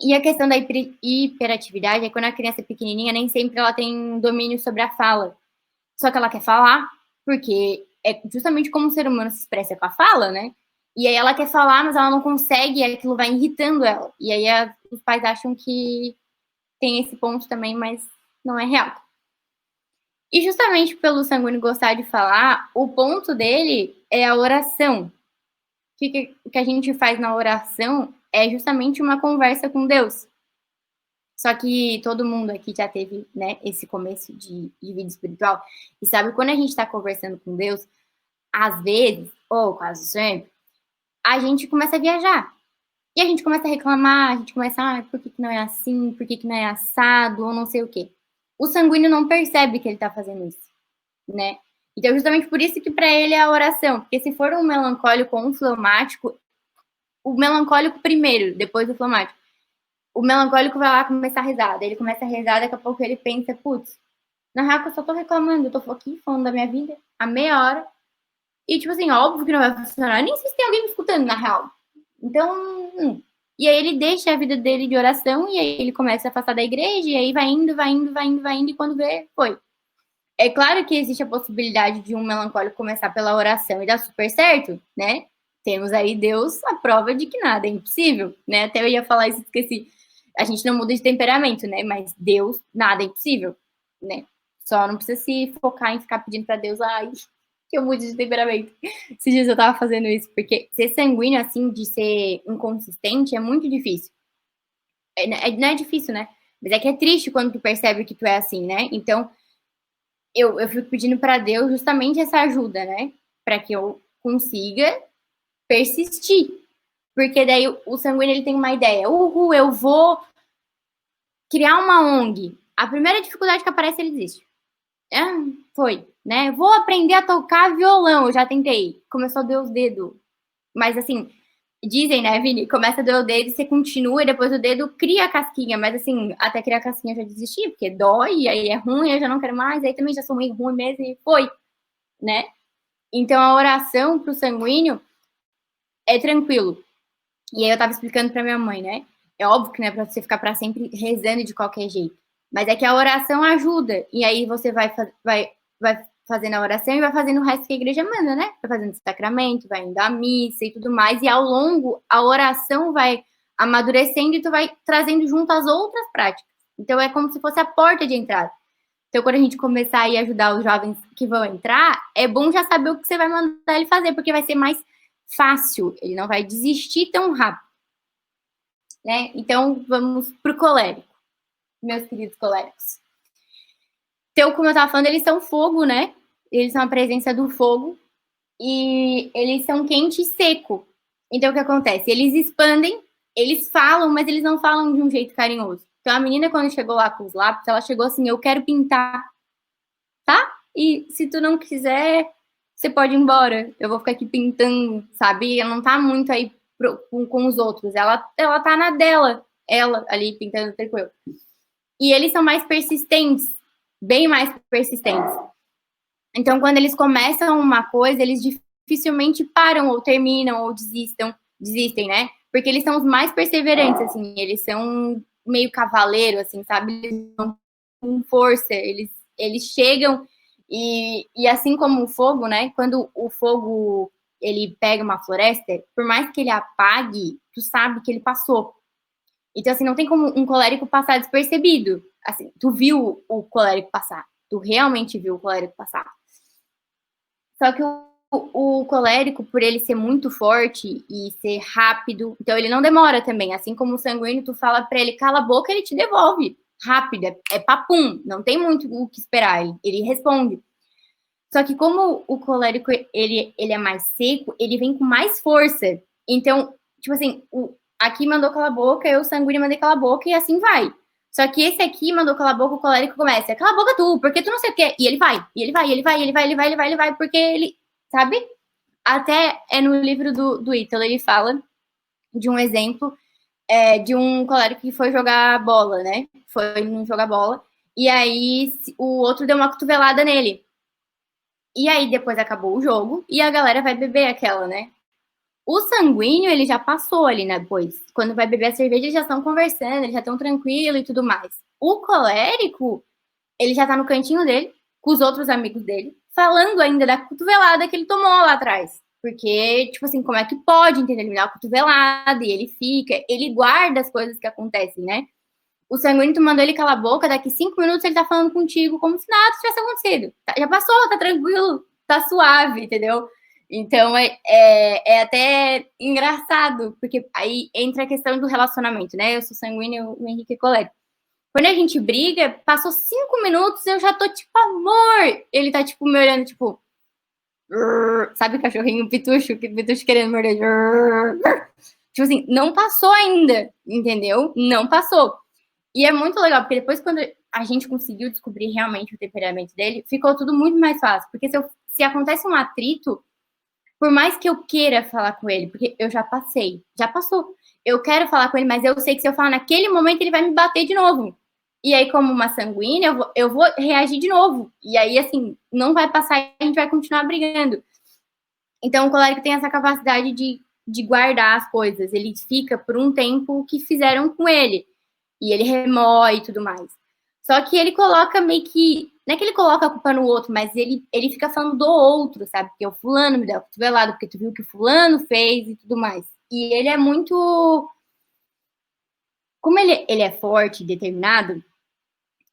E a questão da hiperatividade é quando a criança é pequenininha, nem sempre ela tem domínio sobre a fala. Só que ela quer falar, porque é justamente como o ser humano se expressa com a fala, né? E aí ela quer falar, mas ela não consegue, e aquilo vai irritando ela. E aí os pais acham que tem esse ponto também, mas não é real. E justamente pelo sanguíneo gostar de falar, o ponto dele é a oração. O que a gente faz na oração é justamente uma conversa com Deus. Só que todo mundo aqui já teve, né, esse começo de vida espiritual. E sabe, quando a gente está conversando com Deus, às vezes, ou quase sempre, a gente começa a viajar. E a gente começa a reclamar, a gente começa, por que não é assim, por que não é assado, ou não sei o quê. O sanguíneo não percebe que ele está fazendo isso, né? Então, justamente por isso que para ele é a oração. Porque se for um melancólico ou um fleumático, o melancólico primeiro, depois do fleumático, o melancólico vai lá começar a rezar. Daí ele começa a rezar, daqui a pouco ele pensa, putz, na real que eu só tô reclamando, eu tô aqui falando da minha vida há meia hora. E, tipo assim, óbvio que não vai funcionar. Nem sei se tem alguém me escutando, na real. Então, e aí ele deixa a vida dele de oração e aí ele começa a afastar da igreja e aí vai indo, e quando vê, foi. É claro que existe a possibilidade de um melancólico começar pela oração e dar super certo, né? Temos aí Deus a prova de que nada é impossível, né? Até eu ia falar isso, esqueci. A gente não muda de temperamento, né? Mas Deus, nada é impossível, né? Só não precisa se focar em ficar pedindo para Deus, ai, que eu mude de temperamento. Esses dias eu tava fazendo isso, porque ser sanguíneo, assim, de ser inconsistente é muito difícil. Não é difícil, né? Mas é que é triste quando tu percebe que tu é assim, né? Então, eu fico pedindo para Deus justamente essa ajuda, né? Para que eu consiga persistir. Porque daí o sanguíneo, ele tem uma ideia. Eu vou criar uma ONG. A primeira dificuldade que aparece, ele desiste. Foi, né? Vou aprender a tocar violão. Eu já tentei. Começou a doer os dedos. Mas assim, dizem, né, Vini? Começa a doer o dedo, você continua e depois o dedo cria a casquinha. Mas assim, até criar a casquinha eu já desisti, porque dói, e aí é ruim, eu já não quero mais. Aí também já sou meio ruim mesmo e foi, né? Então a oração pro sanguíneo é tranquilo. E aí eu tava explicando pra minha mãe, né? É óbvio que não é pra você ficar pra sempre rezando de qualquer jeito. Mas é que a oração ajuda. E aí você vai fazendo a oração e vai fazendo o resto que a igreja manda, né? Vai fazendo o sacramento, vai indo à missa e tudo mais. E ao longo, a oração vai amadurecendo e tu vai trazendo junto as outras práticas. Então é como se fosse a porta de entrada. Então, quando a gente começar a ajudar os jovens que vão entrar, é bom já saber o que você vai mandar ele fazer, porque vai ser mais fácil. Ele não vai desistir tão rápido. Né? Então, vamos pro colérico. Meus queridos coléricos. Então, como eu estava falando, eles são fogo, né? Eles são a presença do fogo. E eles são quente e seco. Então, o que acontece? Eles expandem, eles falam, mas eles não falam de um jeito carinhoso. Então, a menina, quando chegou lá com os lápis, ela chegou assim, eu quero pintar, tá? E se tu não quiser, você pode ir embora. Eu vou ficar aqui pintando, sabe? Ela não tá muito aí com os outros. Ela tá na dela, ela ali pintando tranquilo. E eles são mais persistentes, bem mais persistentes. Então, quando eles começam uma coisa, eles dificilmente param ou terminam ou desistem, né? Porque eles são os mais perseverantes, assim, eles são meio cavaleiro, assim, sabe? Eles são com força, eles chegam e assim como o fogo, né? Quando o fogo, ele pega uma floresta, por mais que ele apague, tu sabe que ele passou. Então, assim, não tem como um colérico passar despercebido. Assim, tu viu o colérico passar. Tu realmente viu o colérico passar. Só que o colérico, por ele ser muito forte e ser rápido, então ele não demora também. Assim como o sanguíneo, tu fala pra ele, cala a boca, ele te devolve. Rápido, é papum. Não tem muito o que esperar, ele responde. Só que como o colérico, ele é mais seco, ele vem com mais força. Então, tipo assim, aqui mandou cala a boca, eu, o sanguíneo, mandei cala a boca e assim vai. Só que esse aqui mandou cala a boca, o colérico começa, cala a boca tu, porque tu não sei o quê. E ele vai, porque ele, sabe? Até é no livro do Ítalo, ele fala de um exemplo de um colérico que foi jogar bola, né? Foi jogar bola. E aí o outro deu uma cotovelada nele. E aí depois acabou o jogo e a galera vai beber aquela, né? O sanguíneo, ele já passou ali, né, depois. Quando vai beber a cerveja, eles já estão conversando, eles já estão tranquilos e tudo mais. O colérico, ele já tá no cantinho dele, com os outros amigos dele, falando ainda da cotovelada que ele tomou lá atrás. Porque, tipo assim, como é que pode, entender? Ele me dá uma cotovelada e ele fica, ele guarda as coisas que acontecem, né? O sanguíneo, tu mandou ele calar a boca, daqui 5 minutos ele tá falando contigo como se nada tivesse acontecido. Já passou, tá tranquilo, tá suave, entendeu? Então, é até engraçado, porque aí entra a questão do relacionamento, né? Eu sou sanguíneo, o Henrique é colérico. Quando a gente briga, passou 5 minutos, eu já tô tipo, amor. Ele tá tipo me olhando, tipo. Sabe o cachorrinho pitucho, que pitucho querendo morder. Tipo assim, não passou ainda, entendeu? Não passou. E é muito legal, porque depois, quando a gente conseguiu descobrir realmente o temperamento dele, ficou tudo muito mais fácil. Porque se acontece um atrito, por mais que eu queira falar com ele, porque eu já passei, já passou. Eu quero falar com ele, mas eu sei que se eu falar naquele momento, ele vai me bater de novo. E aí, como uma sanguínea, eu vou reagir de novo. E aí, assim, não vai passar e a gente vai continuar brigando. Então, o colérico tem essa capacidade de guardar as coisas. Ele fica por um tempo que fizeram com ele. E ele remói e tudo mais. Só que ele coloca meio que... Não é que ele coloca a culpa no outro, mas ele fica falando do outro, sabe? Porque o fulano me deu a cotovelada, porque tu viu o que o fulano fez e tudo mais. E ele é muito... Como ele é forte e determinado,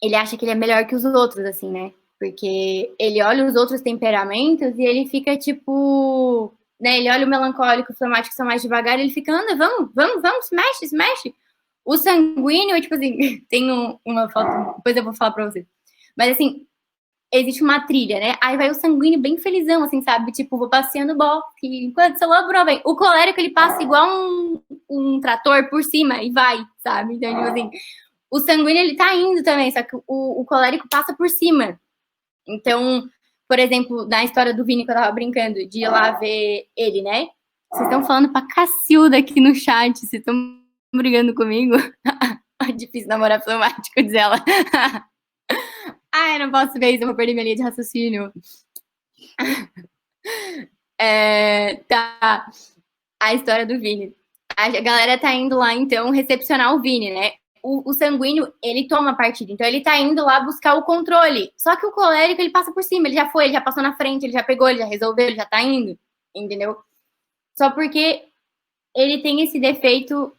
ele acha que ele é melhor que os outros, assim, né? Porque ele olha os outros temperamentos e ele fica, tipo... Né? Ele olha o melancólico, o fleumático, que são mais devagar, e ele fica, anda, vamos, se mexe. O sanguíneo, tipo assim, tem uma foto, depois eu vou falar pra você. Mas, assim, existe uma trilha, né? Aí vai o sanguíneo bem felizão, assim, sabe? Tipo, vou passeando bosque, enquanto o celular vem. O colérico, ele passa igual um trator por cima e vai, sabe? Então, tipo assim, o sanguíneo, ele tá indo também, só que o colérico passa por cima. Então, por exemplo, na história do Vini, que eu tava brincando, de ir lá ver ele, né? Vocês estão falando pra cacilda aqui no chat, vocês estão brigando comigo? É difícil namorar fleumático, diz ela. Ai, eu não posso ver isso, eu vou perder minha linha de raciocínio. Tá. A história do Vini. A galera tá indo lá, então, recepcionar o Vini, né? O sanguíneo, ele toma a partida. Então, ele tá indo lá buscar o controle. Só que o colérico, ele passa por cima. Ele já foi, ele já passou na frente, ele já pegou, ele já resolveu, ele já tá indo. Entendeu? Só porque ele tem esse defeito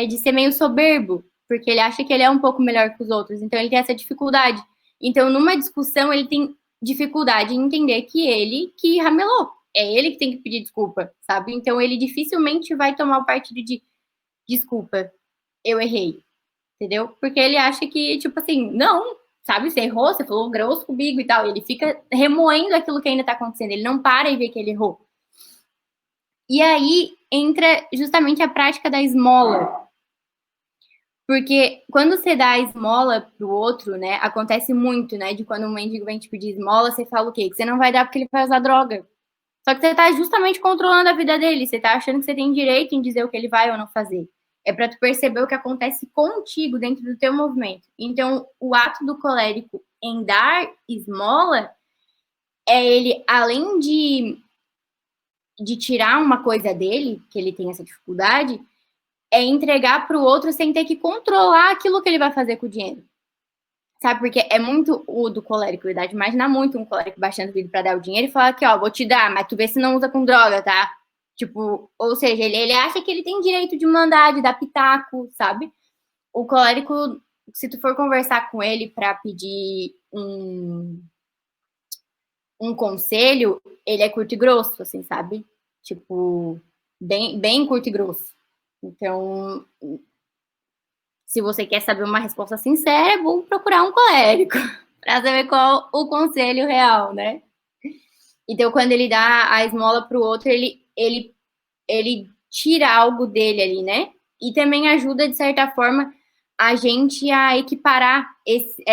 de ser meio soberbo. Porque ele acha que ele é um pouco melhor que os outros. Então, ele tem essa dificuldade. Então, numa discussão, ele tem dificuldade em entender que ele que ramelou. É ele que tem que pedir desculpa, sabe? Então, ele dificilmente vai tomar o partido de desculpa, eu errei, entendeu? Porque ele acha que, tipo assim, não, sabe? Você errou, você falou grosso comigo e tal. Ele fica remoendo aquilo que ainda tá acontecendo. Ele não para e vê que ele errou. E aí, entra justamente a prática da esmola. Porque quando você dá a esmola pro outro, né, acontece muito, né, de quando um mendigo vem te pedir esmola, você fala o quê? Que você não vai dar porque ele vai usar droga. Só que você tá justamente controlando a vida dele, você tá achando que você tem direito em dizer o que ele vai ou não fazer. É para tu perceber o que acontece contigo dentro do teu movimento. Então, o ato do colérico em dar esmola é ele, além de tirar uma coisa dele, que ele tem essa dificuldade, é entregar para o outro sem ter que controlar aquilo que ele vai fazer com o dinheiro. Sabe? Porque é muito o do colérico, verdade? Imaginar muito um colérico baixando o vidro para dar o dinheiro e falar aqui, ó, vou te dar, mas tu vê se não usa com droga, tá? Tipo, ou seja, ele acha que ele tem direito de mandar, de dar pitaco, sabe? O colérico, se tu for conversar com ele para pedir um conselho, ele é curto e grosso, assim, sabe? Tipo, bem curto e grosso. Então, se você quer saber uma resposta sincera, é bom procurar um colérico para saber qual o conselho real, né? Então, quando ele dá a esmola para o outro, ele tira algo dele ali, né? E também ajuda, de certa forma, a gente a equiparar esse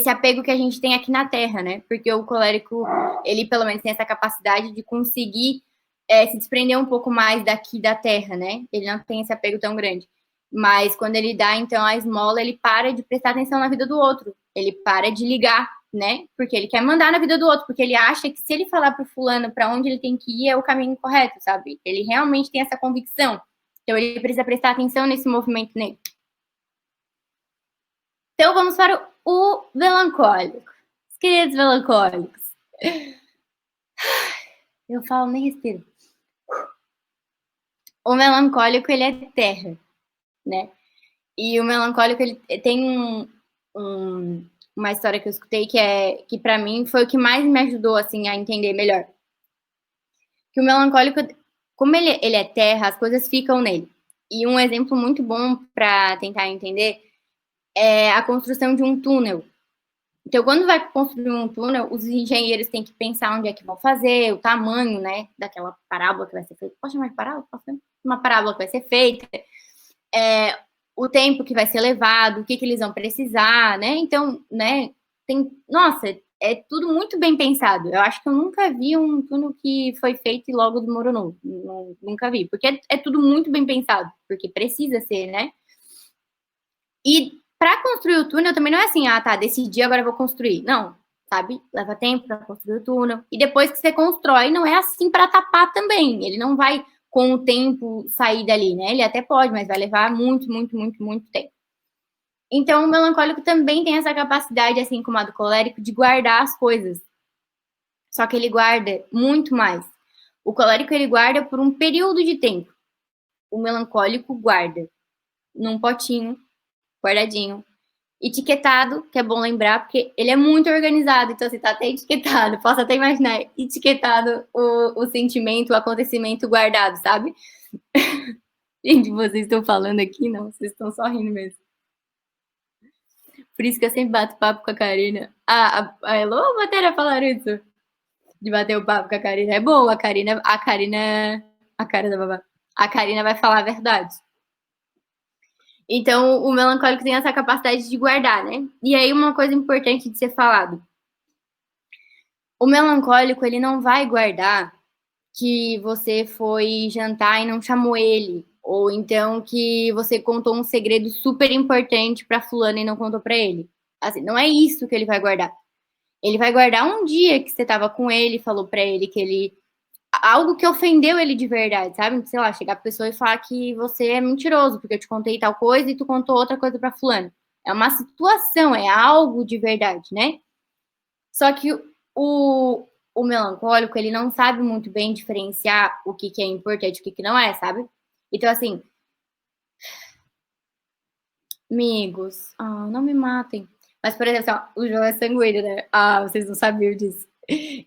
apego que a gente tem aqui na Terra, né? Porque o colérico, ele pelo menos tem essa capacidade de conseguir se desprender um pouco mais daqui da Terra, né? Ele não tem esse apego tão grande. Mas quando ele dá, então, a esmola, ele para de prestar atenção na vida do outro. Ele para de ligar, né? Porque ele quer mandar na vida do outro, porque ele acha que se ele falar pro fulano para onde ele tem que ir, é o caminho correto, sabe? Ele realmente tem essa convicção. Então, ele precisa prestar atenção nesse movimento nele. Então, vamos para o melancólico. Os queridos melancólicos. Eu falo, nem respiro. O melancólico, ele é terra, né? E o melancólico, ele tem uma história que eu escutei que para mim foi o que mais me ajudou, assim, a entender melhor. Que o melancólico, como ele é terra, as coisas ficam nele. E um exemplo muito bom para tentar entender é a construção de um túnel. Então, quando vai construir um túnel, os engenheiros têm que pensar onde é que vão fazer, o tamanho, né, daquela parábola que vai ser feita. Posso chamar de parábola? Posso chamar? Uma parábola que vai ser feita. O tempo que vai ser levado, o que eles vão precisar, né? Então, né, nossa, é tudo muito bem pensado. Eu acho que eu nunca vi um túnel que foi feito e logo desmoronou. Nunca vi, porque é tudo muito bem pensado, porque precisa ser, né? E para construir o túnel também não é assim, tá, decidi, agora eu vou construir. Não, sabe? Leva tempo para construir o túnel. E depois que você constrói, não é assim para tapar também. Ele não vai, com o tempo, sair dali, né? Ele até pode, mas vai levar muito, muito, muito, muito tempo. Então, o melancólico também tem essa capacidade, assim como a do colérico, de guardar as coisas. Só que ele guarda muito mais. O colérico, ele guarda por um período de tempo. O melancólico guarda num potinho, guardadinho, etiquetado, que é bom lembrar, porque ele é muito organizado, então assim, tá até etiquetado, posso até imaginar, etiquetado o sentimento, o acontecimento guardado, sabe? Gente, vocês estão falando aqui? Não, vocês estão só rindo mesmo. Por isso que eu sempre bato papo com a Karina. A Elô, Matéria, falaram isso? De bater o papo com a Karina. É bom, a Karina, a cara da babá. A Karina vai falar a verdade. Então, o melancólico tem essa capacidade de guardar, né? E aí, uma coisa importante de ser falado. O melancólico, ele não vai guardar que você foi jantar e não chamou ele. Ou então que você contou um segredo super importante para fulano e não contou para ele. Assim, não é isso que ele vai guardar. Ele vai guardar um dia que você estava com ele, falou para ele que ele... Algo que ofendeu ele de verdade, sabe? Sei lá, chegar pra pessoa e falar que você é mentiroso, porque eu te contei tal coisa e tu contou outra coisa pra fulano. É uma situação, é algo de verdade, né? Só que o melancólico, ele não sabe muito bem diferenciar o que é importante e o que não é, sabe? Então, assim... Amigos, não me matem. Mas, por exemplo, o João é sanguíneo, né? Vocês não sabiam disso.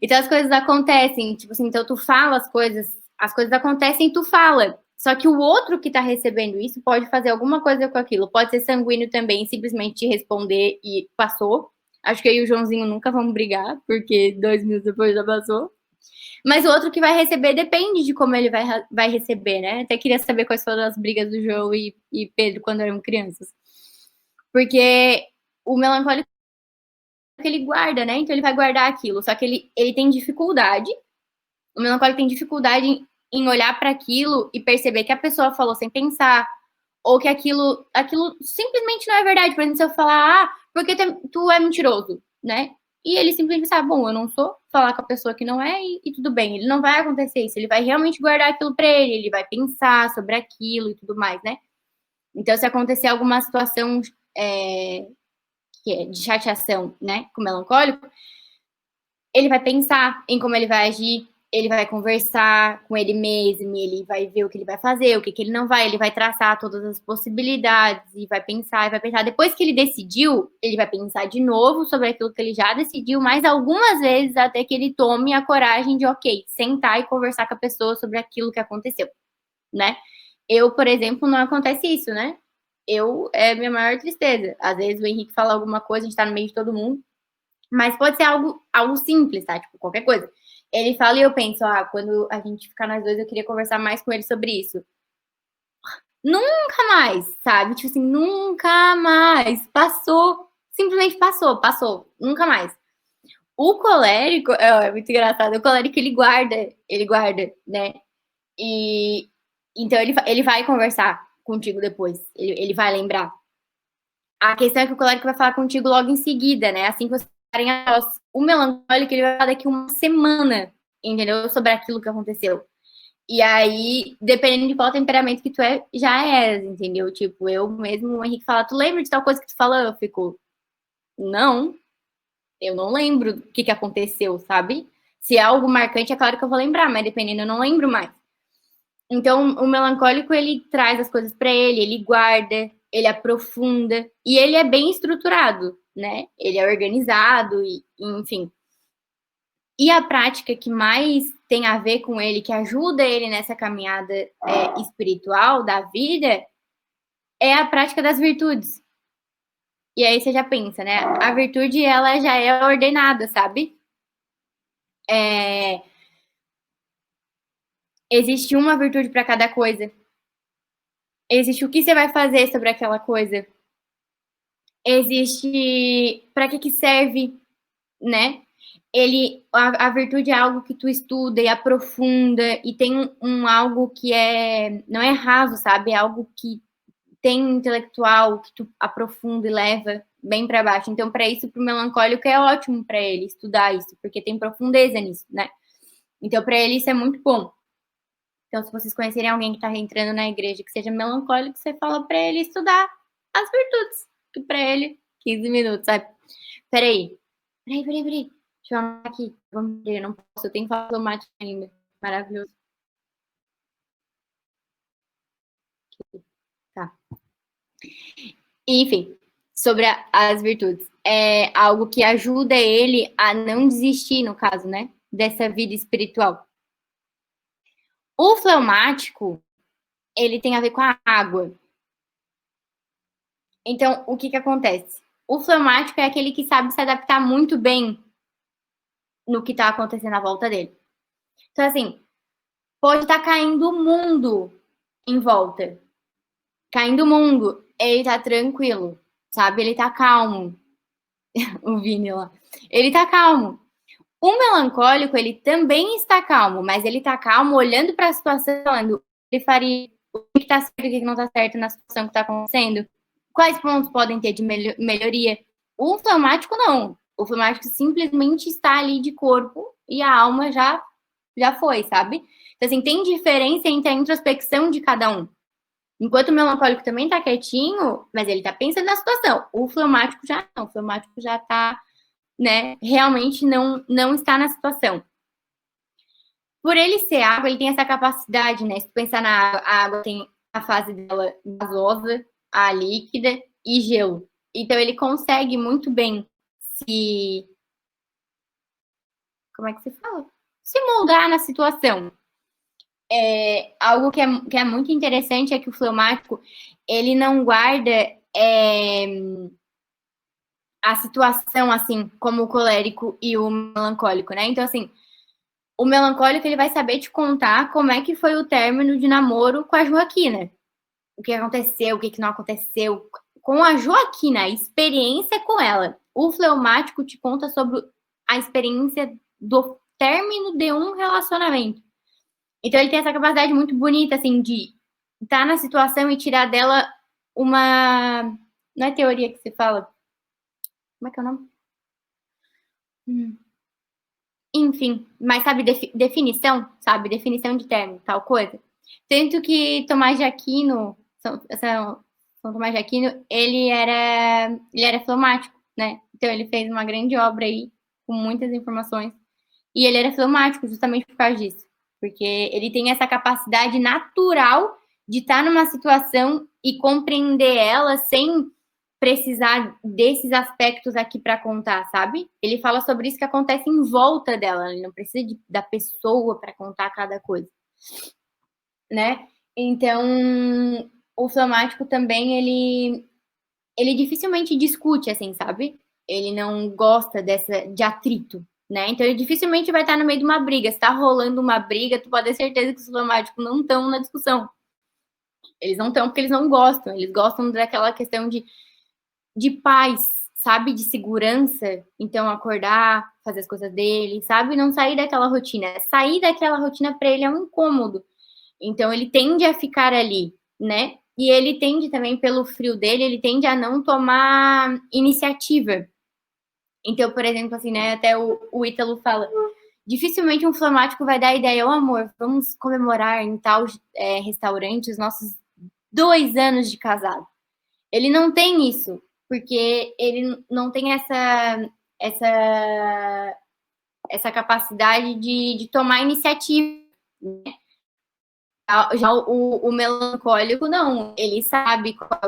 Então as coisas acontecem, tipo assim, então tu fala as coisas acontecem e tu fala. Só que o outro que tá recebendo isso pode fazer alguma coisa com aquilo. Pode ser sanguíneo também, simplesmente te responder e passou. Acho que eu e o Joãozinho nunca vamos brigar, porque 2 minutos depois já passou. Mas o outro que vai receber depende de como ele vai receber, né? Até queria saber quais foram as brigas do João e Pedro quando eram crianças. Porque o melancólico que ele guarda, né? Então ele vai guardar aquilo. Só que ele tem dificuldade. O melancólico tem dificuldade em olhar para aquilo e perceber que a pessoa falou sem pensar, ou que aquilo simplesmente não é verdade. Por exemplo, se eu falar, porque tu é mentiroso, né? E ele simplesmente sabe, bom, eu não sou, falar com a pessoa que não é e tudo bem. Ele não vai acontecer isso. Ele vai realmente guardar aquilo para ele vai pensar sobre aquilo e tudo mais, né? Então, se acontecer alguma situação que é de chateação, né, com o melancólico, ele vai pensar em como ele vai agir, ele vai conversar com ele mesmo, ele vai ver o que ele vai fazer, o que ele não vai, ele vai traçar todas as possibilidades e vai pensar. Depois que ele decidiu, ele vai pensar de novo sobre aquilo que ele já decidiu, mais algumas vezes até que ele tome a coragem de, sentar e conversar com a pessoa sobre aquilo que aconteceu, né? Eu, por exemplo, não acontece isso, né? É minha maior tristeza. Às vezes o Henrique fala alguma coisa, a gente tá no meio de todo mundo, mas pode ser algo simples, tá? Tipo, qualquer coisa. Ele fala e eu penso, quando a gente ficar nós dois, eu queria conversar mais com ele sobre isso. Nunca mais, sabe? Tipo assim, nunca mais. Passou. Simplesmente passou. Nunca mais. O colérico, é muito engraçado, o colérico ele guarda, né? E então ele vai conversar contigo depois, ele vai lembrar. A questão é que o colérico vai falar contigo logo em seguida, né? Assim que vocês ficarem a nós. O melancólico, ele vai falar daqui uma semana, entendeu? Sobre aquilo que aconteceu. E aí, dependendo de qual temperamento que tu é, já és, entendeu? Tipo, eu mesmo, o Henrique fala, tu lembra de tal coisa que tu falou? Eu fico, não, eu não lembro do que aconteceu, sabe? Se é algo marcante, é claro que eu vou lembrar, mas dependendo, eu não lembro mais. Então, o melancólico, ele traz as coisas para ele guarda, ele aprofunda, e ele é bem estruturado, né? Ele é organizado, enfim. E a prática que mais tem a ver com ele, que ajuda ele nessa caminhada espiritual da vida, é a prática das virtudes. E aí você já pensa, né? A virtude, ela já é ordenada, sabe? Existe uma virtude para cada coisa. Existe o que você vai fazer sobre aquela coisa. Existe para que serve, né? A virtude é algo que tu estuda e aprofunda e tem algo que não é raso, sabe? É algo que tem intelectual, que tu aprofunda e leva bem para baixo. Então, para isso, para o melancólico, é ótimo para ele estudar isso, porque tem profundeza nisso, né? Então, para ele, isso é muito bom. Então, se vocês conhecerem alguém que está entrando na igreja que seja melancólico, você fala para ele estudar as virtudes, que para ele, 15 minutos, sabe? Peraí. Deixa eu anotar aqui. Vamos ver, eu não posso, eu tenho que falar automático ainda. Maravilhoso. Tá. Enfim, sobre as virtudes. É algo que ajuda ele a não desistir, no caso, né? Dessa vida espiritual. O fleumático, ele tem a ver com a água. Então, o que acontece? O fleumático é aquele que sabe se adaptar muito bem no que está acontecendo à volta dele. Então, assim, pode estar caindo o mundo em volta. Caindo o mundo, ele tá tranquilo, sabe? Ele tá calmo. O Vini lá. Ele tá calmo. O melancólico, ele também está calmo, mas ele tá calmo olhando para a situação, falando, ele faria o que tá certo e o que não tá certo na situação que tá acontecendo. Quais pontos podem ter de melhoria? O fleumático, não. O fleumático simplesmente está ali de corpo e a alma já foi, sabe? Então, assim, tem diferença entre a introspecção de cada um. Enquanto o melancólico também tá quietinho, mas ele tá pensando na situação. O fleumático já não. O fleumático já tá, né, realmente não está na situação. Por ele ser água, ele tem essa capacidade, né? Se tu pensar na água, a água tem a fase dela gasosa, a líquida e gelo. Então, ele consegue muito bem como é que se fala? Se moldar na situação. Algo que é muito interessante é que o fleumático, ele não guarda a situação, assim, como o colérico e o melancólico, né? Então, assim, o melancólico, ele vai saber te contar como é que foi o término de namoro com a Joaquina. O que aconteceu, o que não aconteceu. Com a Joaquina, a experiência com ela. O fleumático te conta sobre a experiência do término de um relacionamento. Então, ele tem essa capacidade muito bonita, assim, de estar na situação e tirar dela uma... Não é teoria que se fala? Como é que é o nome? Enfim, mas sabe, definição, sabe? Definição de termo, tal coisa. Tanto que Tomás de Aquino, São Tomás de Aquino, ele era fleumático, né? Então, ele fez uma grande obra aí, com muitas informações. E ele era fleumático justamente por causa disso. Porque ele tem essa capacidade natural de estar numa situação e compreender ela sem precisar desses aspectos aqui para contar, sabe? Ele fala sobre isso que acontece em volta dela, ele não precisa da pessoa para contar cada coisa, né? Então, o fleumático também, ele dificilmente discute, assim, sabe? Ele não gosta de atrito, né? Então, ele dificilmente vai estar no meio de uma briga. Se tá rolando uma briga, tu pode ter certeza que os fleumáticos não estão na discussão. Eles não estão porque eles não gostam. Eles gostam daquela questão de paz, sabe? De segurança. Então, acordar, fazer as coisas dele, sabe? Não sair daquela rotina. Sair daquela rotina para ele é um incômodo. Então, ele tende a ficar ali, né? E ele tende também, pelo frio dele, ele tende a não tomar iniciativa. Então, por exemplo, assim, né? Até o Ítalo fala, dificilmente um fleumático vai dar a ideia, ô amor, vamos comemorar em tal restaurante os nossos 2 anos de casado. Ele não tem isso, porque ele não tem essa capacidade de tomar iniciativa, né? Já o melancólico, não. Ele sabe qual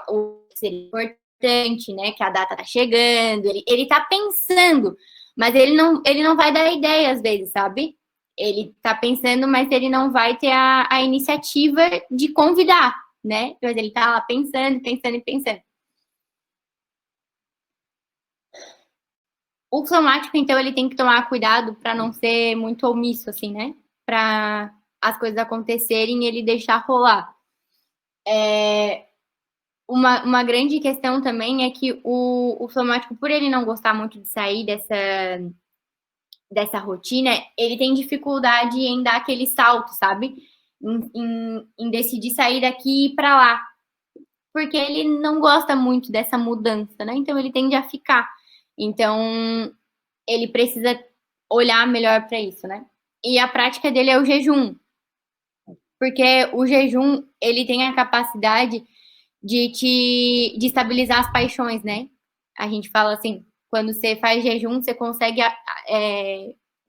o seria importante, né? Que a data tá chegando. Ele tá pensando, mas ele não vai dar ideia às vezes, sabe? ele tá pensando, mas ele não vai ter a iniciativa de convidar, né? Mas ele tá lá pensando, pensando e pensando. O fleumático, então, ele tem que tomar cuidado para não ser muito omisso, assim, né? Para as coisas acontecerem e ele deixar rolar. Uma grande questão também é que o fleumático, por ele não gostar muito de sair dessa rotina, ele tem dificuldade em dar aquele salto, sabe? Em decidir sair daqui e ir para lá. Porque ele não gosta muito dessa mudança, né? Então ele tende a ficar. Então ele precisa olhar melhor para isso, né? E a prática dele é o jejum. Porque o jejum, ele tem a capacidade de estabilizar as paixões, né? A gente fala assim, quando você faz jejum, você consegue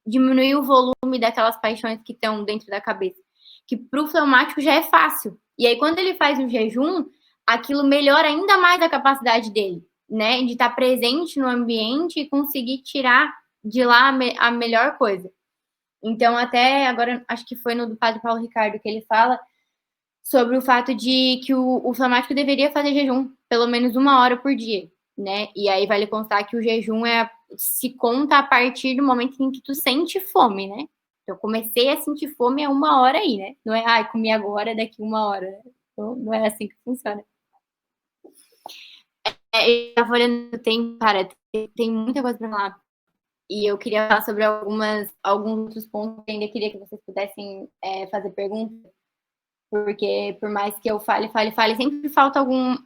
diminuir o volume daquelas paixões que estão dentro da cabeça. Que para o fleumático já é fácil. E aí, quando ele faz o jejum, aquilo melhora ainda mais a capacidade dele, né? De estar presente no ambiente e conseguir tirar de lá a melhor coisa. Então, até agora, acho que foi no do Padre Paulo Ricardo que ele fala sobre o fato de que o fleumático deveria fazer jejum pelo menos 1 hora por dia, né? E aí vale constar que o jejum se conta a partir do momento em que tu sente fome, né? Eu comecei a sentir fome há 1 hora aí, né? Não é, comi agora, daqui 1 hora, né? Então, não é assim que funciona. Eu tava olhando o tempo, cara, tem muita coisa pra falar. E eu queria falar sobre alguns outros pontos. Eu ainda queria que vocês pudessem fazer perguntas. Porque por mais que eu fale, sempre falta algum.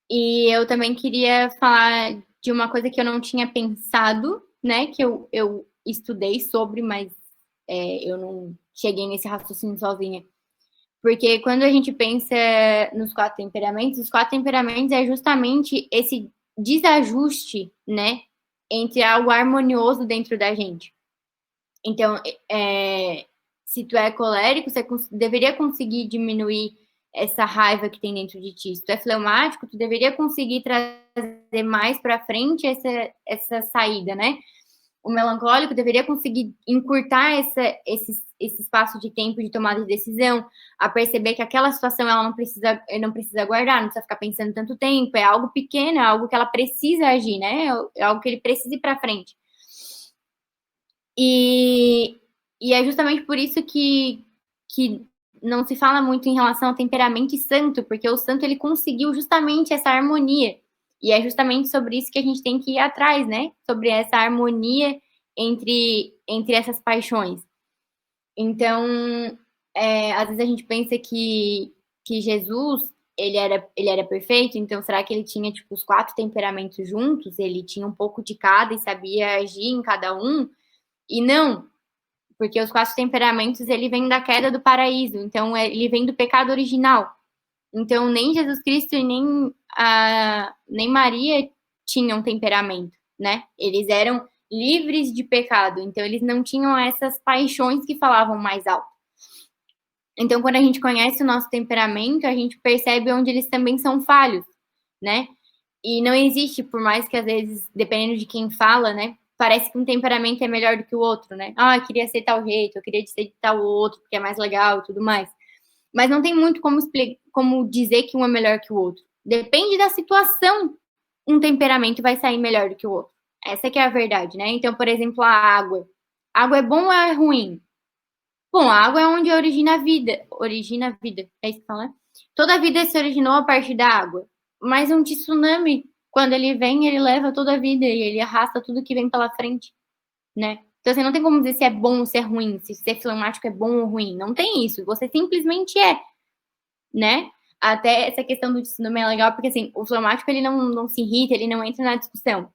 E eu também queria falar de uma coisa que eu não tinha pensado, né? Que eu estudei sobre, mas eu não cheguei nesse raciocínio sozinha. Porque quando a gente pensa nos 4 temperamentos, os 4 temperamentos é justamente esse desajuste, né? Entre algo harmonioso dentro da gente. Então, se tu é colérico, você deveria conseguir diminuir essa raiva que tem dentro de ti. Se tu é fleumático, tu deveria conseguir trazer mais para frente essa saída, né? O melancólico deveria conseguir encurtar esse espaço de tempo de tomada de decisão, a perceber que aquela situação ela não precisa guardar, não precisa ficar pensando tanto tempo, é algo pequeno, é algo que ela precisa agir, né? É algo que ele precisa ir para frente. E é justamente por isso que não se fala muito em relação ao temperamento e santo, porque o santo ele conseguiu justamente essa harmonia. E é justamente sobre isso que a gente tem que ir atrás, né? Sobre essa harmonia entre essas paixões. Então, às vezes a gente pensa que Jesus, ele era perfeito, então será que ele tinha, tipo, os 4 temperamentos juntos? Ele tinha um pouco de cada e sabia agir em cada um? E não, porque os 4 temperamentos, ele vem da queda do paraíso, então ele vem do pecado original. Então, nem Jesus Cristo e nem Maria tinham temperamento, né? Eles eram livres de pecado, então eles não tinham essas paixões que falavam mais alto. Então, quando a gente conhece o nosso temperamento, a gente percebe onde eles também são falhos, né? E não existe, por mais que às vezes, dependendo de quem fala, né? Parece que um temperamento é melhor do que o outro, né? Eu queria ser tal jeito, eu queria ser de tal outro, porque é mais legal e tudo mais. Mas não tem muito como dizer que um é melhor que o outro. Depende da situação, um temperamento vai sair melhor do que o outro. Essa que é a verdade, né? Então, por exemplo, a água. A água é bom ou é ruim? Bom, a água é onde origina a vida. Origina a vida, é isso que fala, né? Toda a vida se originou a partir da água. Mas um tsunami, quando ele vem, ele leva toda a vida e ele arrasta tudo que vem pela frente, né? Então, você não tem como dizer se é bom ou se é ruim, se ser fleumático é bom ou ruim. Não tem isso. Você simplesmente é, né? Até essa questão do tsunami é legal, porque, assim, o fleumático, ele não se irrita, ele não entra na discussão.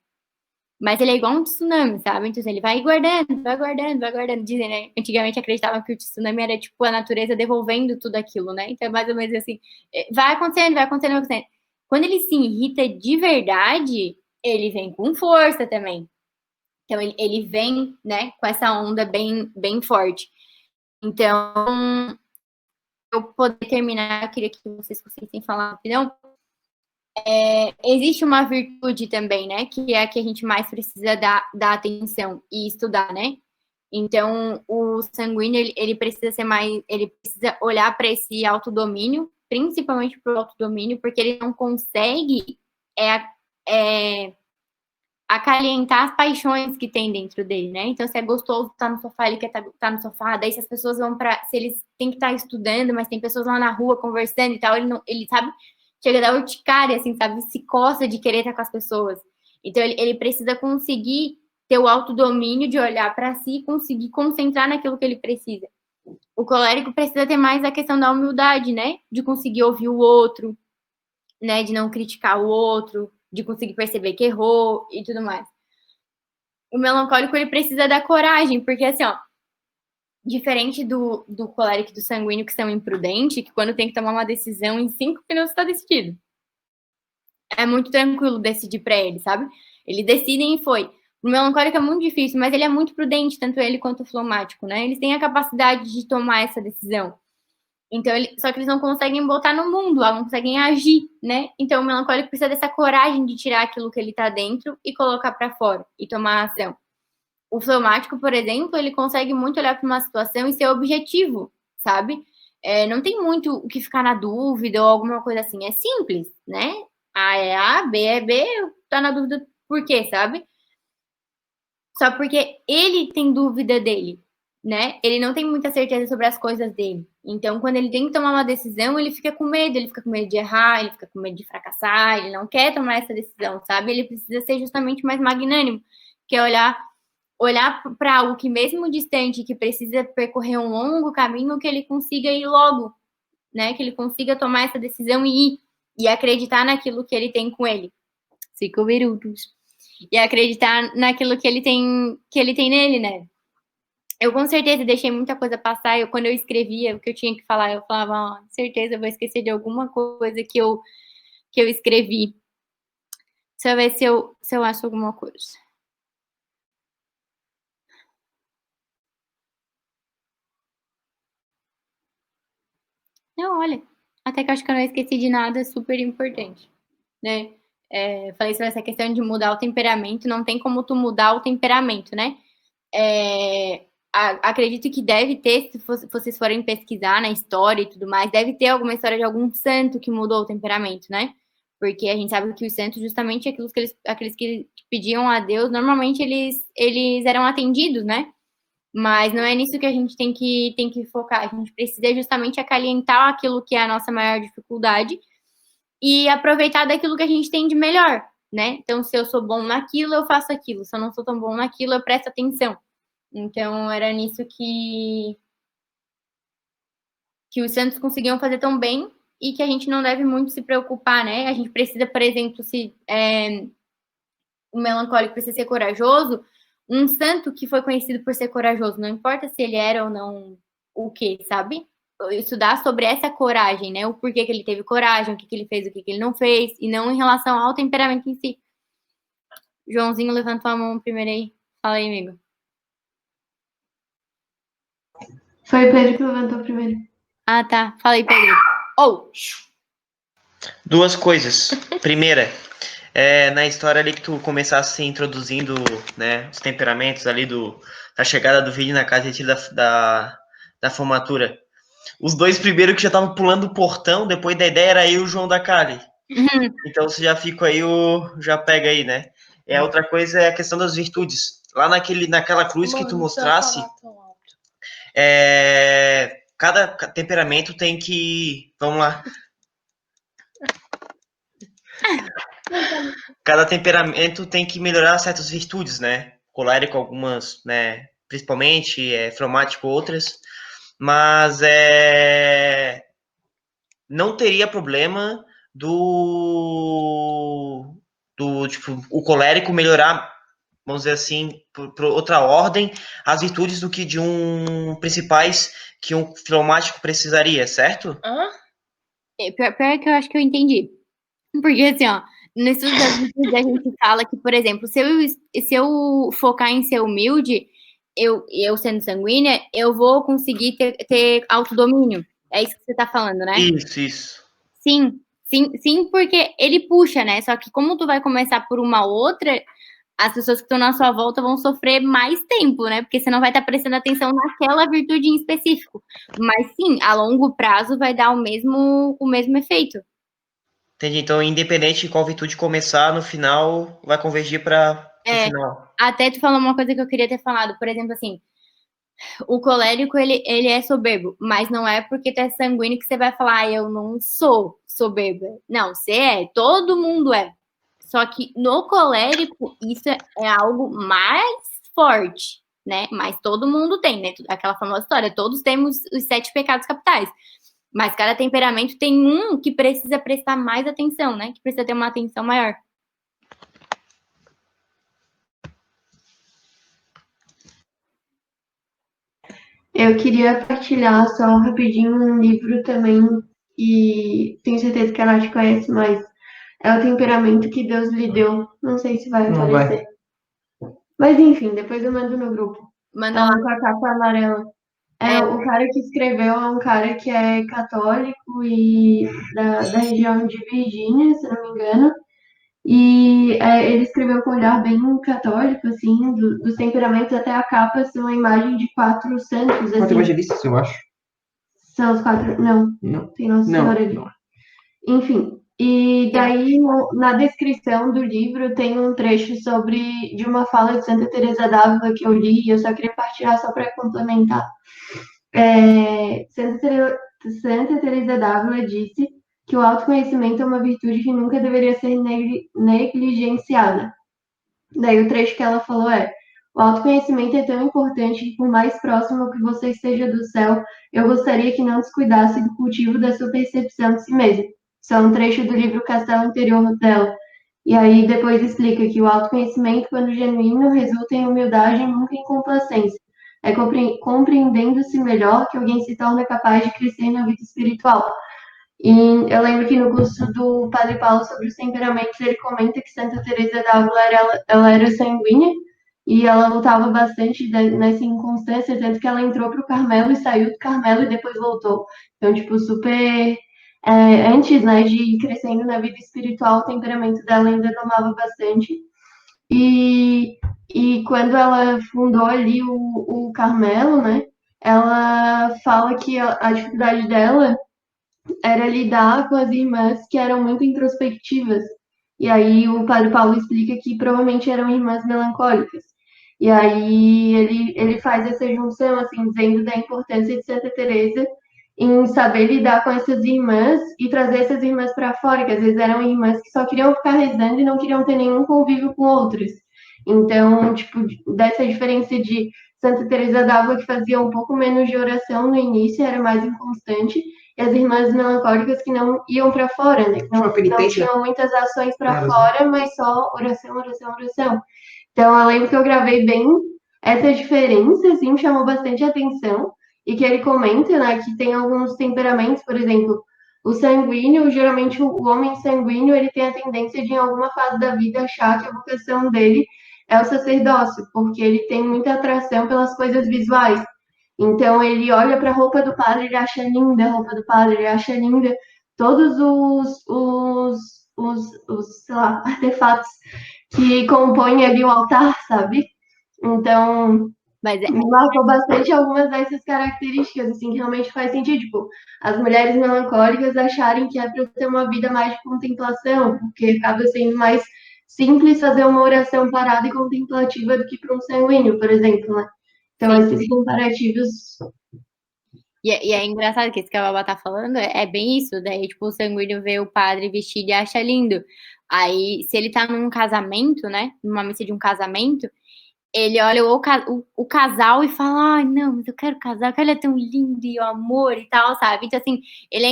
Mas ele é igual um tsunami, sabe? Então, ele vai guardando, vai guardando, vai guardando. Dizem, né? Antigamente acreditavam que o tsunami era, tipo, a natureza devolvendo tudo aquilo, né? Então, é mais ou menos assim, vai acontecendo, vai acontecendo, vai acontecendo. Quando ele se irrita de verdade, ele vem com força também. Então, ele vem, né, com essa onda bem, bem forte. Então, eu poder terminar, eu queria que vocês fossem falar rapidão. Existe uma virtude também, né, que é a que a gente mais precisa dar atenção e estudar, né, Então, o sanguíneo, ele precisa ser mais, ele precisa olhar para esse autodomínio, principalmente para o autodomínio, porque ele não consegue acalentar as paixões que tem dentro dele, né? Então, se é gostoso estar no sofá, ele quer estar no sofá. Daí, se as pessoas vão se eles têm que estar estudando, mas tem pessoas lá na rua conversando e tal, ele sabe, chega a dar urticária, assim, sabe? Se coça de querer estar com as pessoas. Então, ele precisa conseguir ter o autodomínio de olhar para si e conseguir concentrar naquilo que ele precisa. O colérico precisa ter mais a questão da humildade, né? De conseguir ouvir o outro, né? De não criticar o outro, de conseguir perceber que errou e tudo mais. O melancólico, ele precisa da coragem, porque assim, ó, diferente do colérico e do sanguíneo, que são imprudentes, que quando tem que tomar uma decisão, em 5 minutos está decidido. É muito tranquilo decidir para ele, sabe? Eles decidem e foi. O melancólico é muito difícil, mas ele é muito prudente, tanto ele quanto o fleumático, né? Eles têm a capacidade de tomar essa decisão. Então, só que eles não conseguem botar no mundo, não conseguem agir, né? Então, o melancólico precisa dessa coragem de tirar aquilo que ele tá dentro e colocar para fora e tomar ação. O fleumático, por exemplo, ele consegue muito olhar para uma situação e ser objetivo, sabe? Não tem muito o que ficar na dúvida ou alguma coisa assim. É simples, né? A é A, B é B, tá na dúvida por quê, sabe? Só porque ele tem dúvida dele, né? Ele não tem muita certeza sobre as coisas dele. Então, quando ele tem que tomar uma decisão, ele fica com medo de errar, ele fica com medo de fracassar, ele não quer tomar essa decisão, sabe? Ele precisa ser justamente mais magnânimo, que é olhar para algo que mesmo distante, que precisa percorrer um longo caminho, que ele consiga ir logo, né? Que ele consiga tomar essa decisão e ir, e acreditar naquilo que ele tem com ele. 5 minutos. E acreditar naquilo que ele tem nele, né? Eu com certeza deixei muita coisa passar. Quando eu escrevia o que eu tinha que falar, eu falava, certeza, eu vou esquecer de alguma coisa que eu escrevi. Deixa eu ver se eu acho alguma coisa. Não, olha, até que eu acho que eu não esqueci de nada super importante, né? Falei sobre essa questão de mudar o temperamento, não tem como tu mudar o temperamento, né? Acredito que deve ter, se vocês forem pesquisar na história e tudo mais, deve ter alguma história de algum santo que mudou o temperamento, né? Porque a gente sabe que os santos, justamente aqueles que pediam a Deus, normalmente eles eram atendidos, né? Mas não é nisso que a gente tem que focar. A gente precisa justamente acalentar aquilo que é a nossa maior dificuldade e aproveitar daquilo que a gente tem de melhor, né? Então, se eu sou bom naquilo, eu faço aquilo. Se eu não sou tão bom naquilo, eu presto atenção. Então, era nisso que os santos conseguiam fazer tão bem e que a gente não deve muito se preocupar, né? A gente precisa, por exemplo, se o melancólico precisa ser corajoso, um santo que foi conhecido por ser corajoso, não importa se ele era ou não o quê, sabe? Estudar sobre essa coragem, né? O porquê que ele teve coragem, o que ele fez, o que ele não fez, e não em relação ao temperamento em si. Joãozinho levantou a mão primeiro aí. Fala aí, amigo. Foi o Pedro que levantou primeiro. Ah, tá. Fala aí, Pedro. Duas coisas. Primeira, na história ali que tu começasse introduzindo, né, os temperamentos ali da chegada do Vini na casa da formatura. Os dois primeiros que já estavam pulando o portão, depois da ideia era eu e o João da Cali. Então você já fica aí, já pega aí, né? Outra coisa é a questão das virtudes. Lá naquela cruz que tu mostrasse, cada temperamento tem que... Vamos lá. Cada temperamento tem que melhorar certas virtudes, né? Colérico algumas, né? Principalmente, fleumático outras. Mas não teria problema tipo, o colérico melhorar, vamos dizer assim, por outra ordem, as virtudes do que de principais que um fleumático precisaria, certo? Pior que eu acho que eu entendi. Porque, assim, ó, no estudo das virtudes a gente fala que, por exemplo, se eu focar em ser humilde, eu sendo sanguínea, eu vou conseguir ter autodomínio. É isso que você tá falando, né? Isso. Sim, porque ele puxa, né? Só que como tu vai começar por uma outra, as pessoas que estão na sua volta vão sofrer mais tempo, né? Porque você não vai estar prestando atenção naquela virtude em específico. Mas sim, a longo prazo vai dar o mesmo efeito. Entendi. Então, independente de qual virtude começar, no final vai convergir para o final. Até tu falou uma coisa que eu queria ter falado, por exemplo, assim, o colérico, ele é soberbo, mas não é porque tu é sanguíneo que você vai falar, eu não sou soberba. Não, você é, todo mundo é. Só que no colérico, isso é algo mais forte, né? Mas todo mundo tem, né? Aquela famosa história, todos temos os 7 pecados capitais. Mas cada temperamento tem um que precisa prestar mais atenção, né? Que precisa ter uma atenção maior. Eu queria partilhar só rapidinho um livro também, e tenho certeza que a Nath conhece, mas é O Temperamento que Deus lhe deu. Não sei se vai Não aparecer. Mas enfim, depois eu mando no grupo. Manda lá. Com a capa amarela. O cara que escreveu é um cara que é católico e da região de Virgínia, se não me engano. E ele escreveu com um olhar bem católico, assim, dos temperamentos. Até a capa são a imagem de 4 santos, Quatro assim. evangelistas, eu acho. São os 4... Não, Não. tem Nossa Senhora ali. Não. Enfim, e daí na descrição do livro tem um trecho de uma fala de Santa Teresa d'Ávila que eu li, e eu só queria partilhar só para complementar. Santa Teresa d'Ávila disse que o autoconhecimento é uma virtude que nunca deveria ser negligenciada. Daí o trecho que ela falou o autoconhecimento é tão importante que, por mais próximo que você esteja do céu, eu gostaria que não descuidasse do cultivo da sua percepção de si mesmo. Isso é um trecho do livro Castelo Interior dela. E aí depois explica que o autoconhecimento, quando genuíno, resulta em humildade e nunca em complacência. É compreendendo-se melhor que alguém se torna capaz de crescer na vida espiritual. E eu lembro que no curso do Padre Paulo sobre os temperamentos, ele comenta que Santa Teresa d'Ávila ela era sanguínea e ela lutava bastante nessa inconstância, tanto que ela entrou para o Carmelo e saiu do Carmelo e depois voltou. Então, tipo, super... antes, né, de ir crescendo na vida espiritual, o temperamento dela ainda tomava bastante. E quando ela fundou ali o Carmelo, né, ela fala que a dificuldade dela era lidar com as irmãs que eram muito introspectivas. E aí o Padre Paulo explica que provavelmente eram irmãs melancólicas. E aí ele faz essa junção, assim, dizendo da importância de Santa Teresa em saber lidar com essas irmãs e trazer essas irmãs para fora, que às vezes eram irmãs que só queriam ficar rezando e não queriam ter nenhum convívio com outras. Então, tipo, dessa diferença de Santa Teresa d'Ávila, que fazia um pouco menos de oração no início, era mais inconstante, e as irmãs melancólicas que não iam para fora, né? Não tinham muitas ações para fora, mas só oração, oração, oração. Então, eu lembro que eu gravei bem essa diferença, assim, me chamou bastante atenção, e que ele comenta, né, que tem alguns temperamentos, por exemplo, o sanguíneo, geralmente o homem sanguíneo, ele tem a tendência de, em alguma fase da vida, achar que a vocação dele é o sacerdócio, porque ele tem muita atração pelas coisas visuais. Então, ele olha para a roupa do padre, ele acha linda a roupa do padre, ele acha linda todos os sei lá, artefatos que compõem ali o altar, sabe? Então, me marcou bastante algumas dessas características, assim, que realmente faz sentido. Tipo, as mulheres melancólicas acharem que é para ter uma vida mais de contemplação, porque acaba sendo mais simples fazer uma oração parada e contemplativa do que para um sanguíneo, por exemplo, né? Então, esses comparativos... E é engraçado que isso que a Baba tá falando é bem isso. Daí, tipo, o sanguíneo vê o padre vestido e acha lindo. Aí, se ele tá num casamento, né? Numa missa de um casamento, ele olha o casal e fala, ai, não, mas eu quero casar, que ele é tão lindo e o amor e tal, sabe? Então, assim, ele é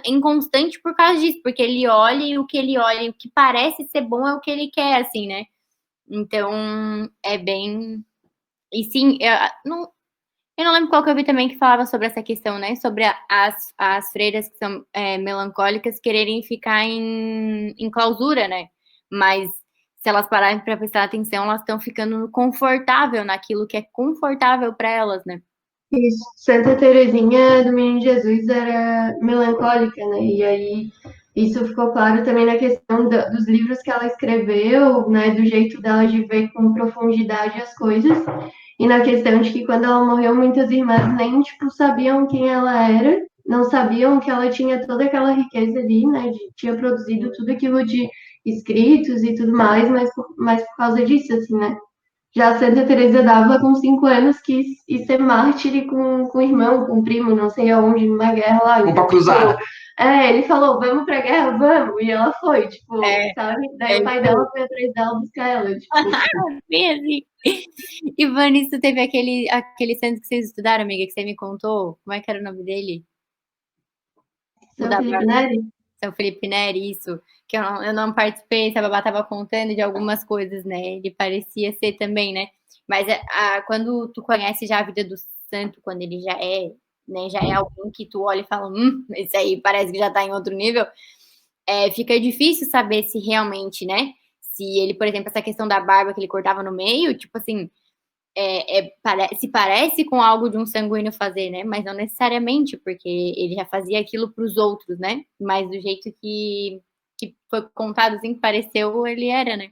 inconstante por causa disso, porque ele olha e o que ele olha e o que parece ser bom é o que ele quer, assim, né? Então, é bem... E sim, eu não lembro qual que eu vi também que falava sobre essa questão, né? Sobre as freiras que são melancólicas quererem ficar em clausura, né? Mas se elas pararem para prestar atenção, elas estão ficando confortável naquilo que é confortável para elas, né? Isso. Santa Teresinha do Menino Jesus era melancólica, né? E aí Isso ficou claro também na questão dos livros que ela escreveu, né, do jeito dela de ver com profundidade as coisas, e na questão de que quando ela morreu, muitas irmãs nem, tipo, sabiam quem ela era, não sabiam que ela tinha toda aquela riqueza ali, né, tinha produzido tudo aquilo de escritos e tudo mais, mas por causa disso, assim, né. Já Santa Teresa d'Ávila, com 5 anos, quis ir ser mártir com o irmão, com o primo, não sei aonde, numa guerra lá. Vamos pra cruzada. Ele falou, vamos pra guerra? Vamos! E ela foi, tipo, sabe? Daí o pai dela foi atrás dela buscar ela, tipo... Bem assim. E Vanessa, teve aquele santo que vocês estudaram, amiga, que você me contou? Como é que era o nome dele? São Felipe Neri? São Felipe Neri, isso. Que eu não participei, a Babá estava contando de algumas coisas, né? Ele parecia ser também, né? Mas quando tu conhece já a vida do santo, quando ele já é, né? Já é alguém que tu olha e fala, esse aí parece que já tá em outro nível. Fica difícil saber se realmente, né? Se ele, por exemplo, essa questão da barba que ele cortava no meio, tipo assim, se parece com algo de um sanguíneo fazer, né? Mas não necessariamente, porque ele já fazia aquilo para os outros, né? Mas do jeito que foi contado, assim, que pareceu, ele era, né?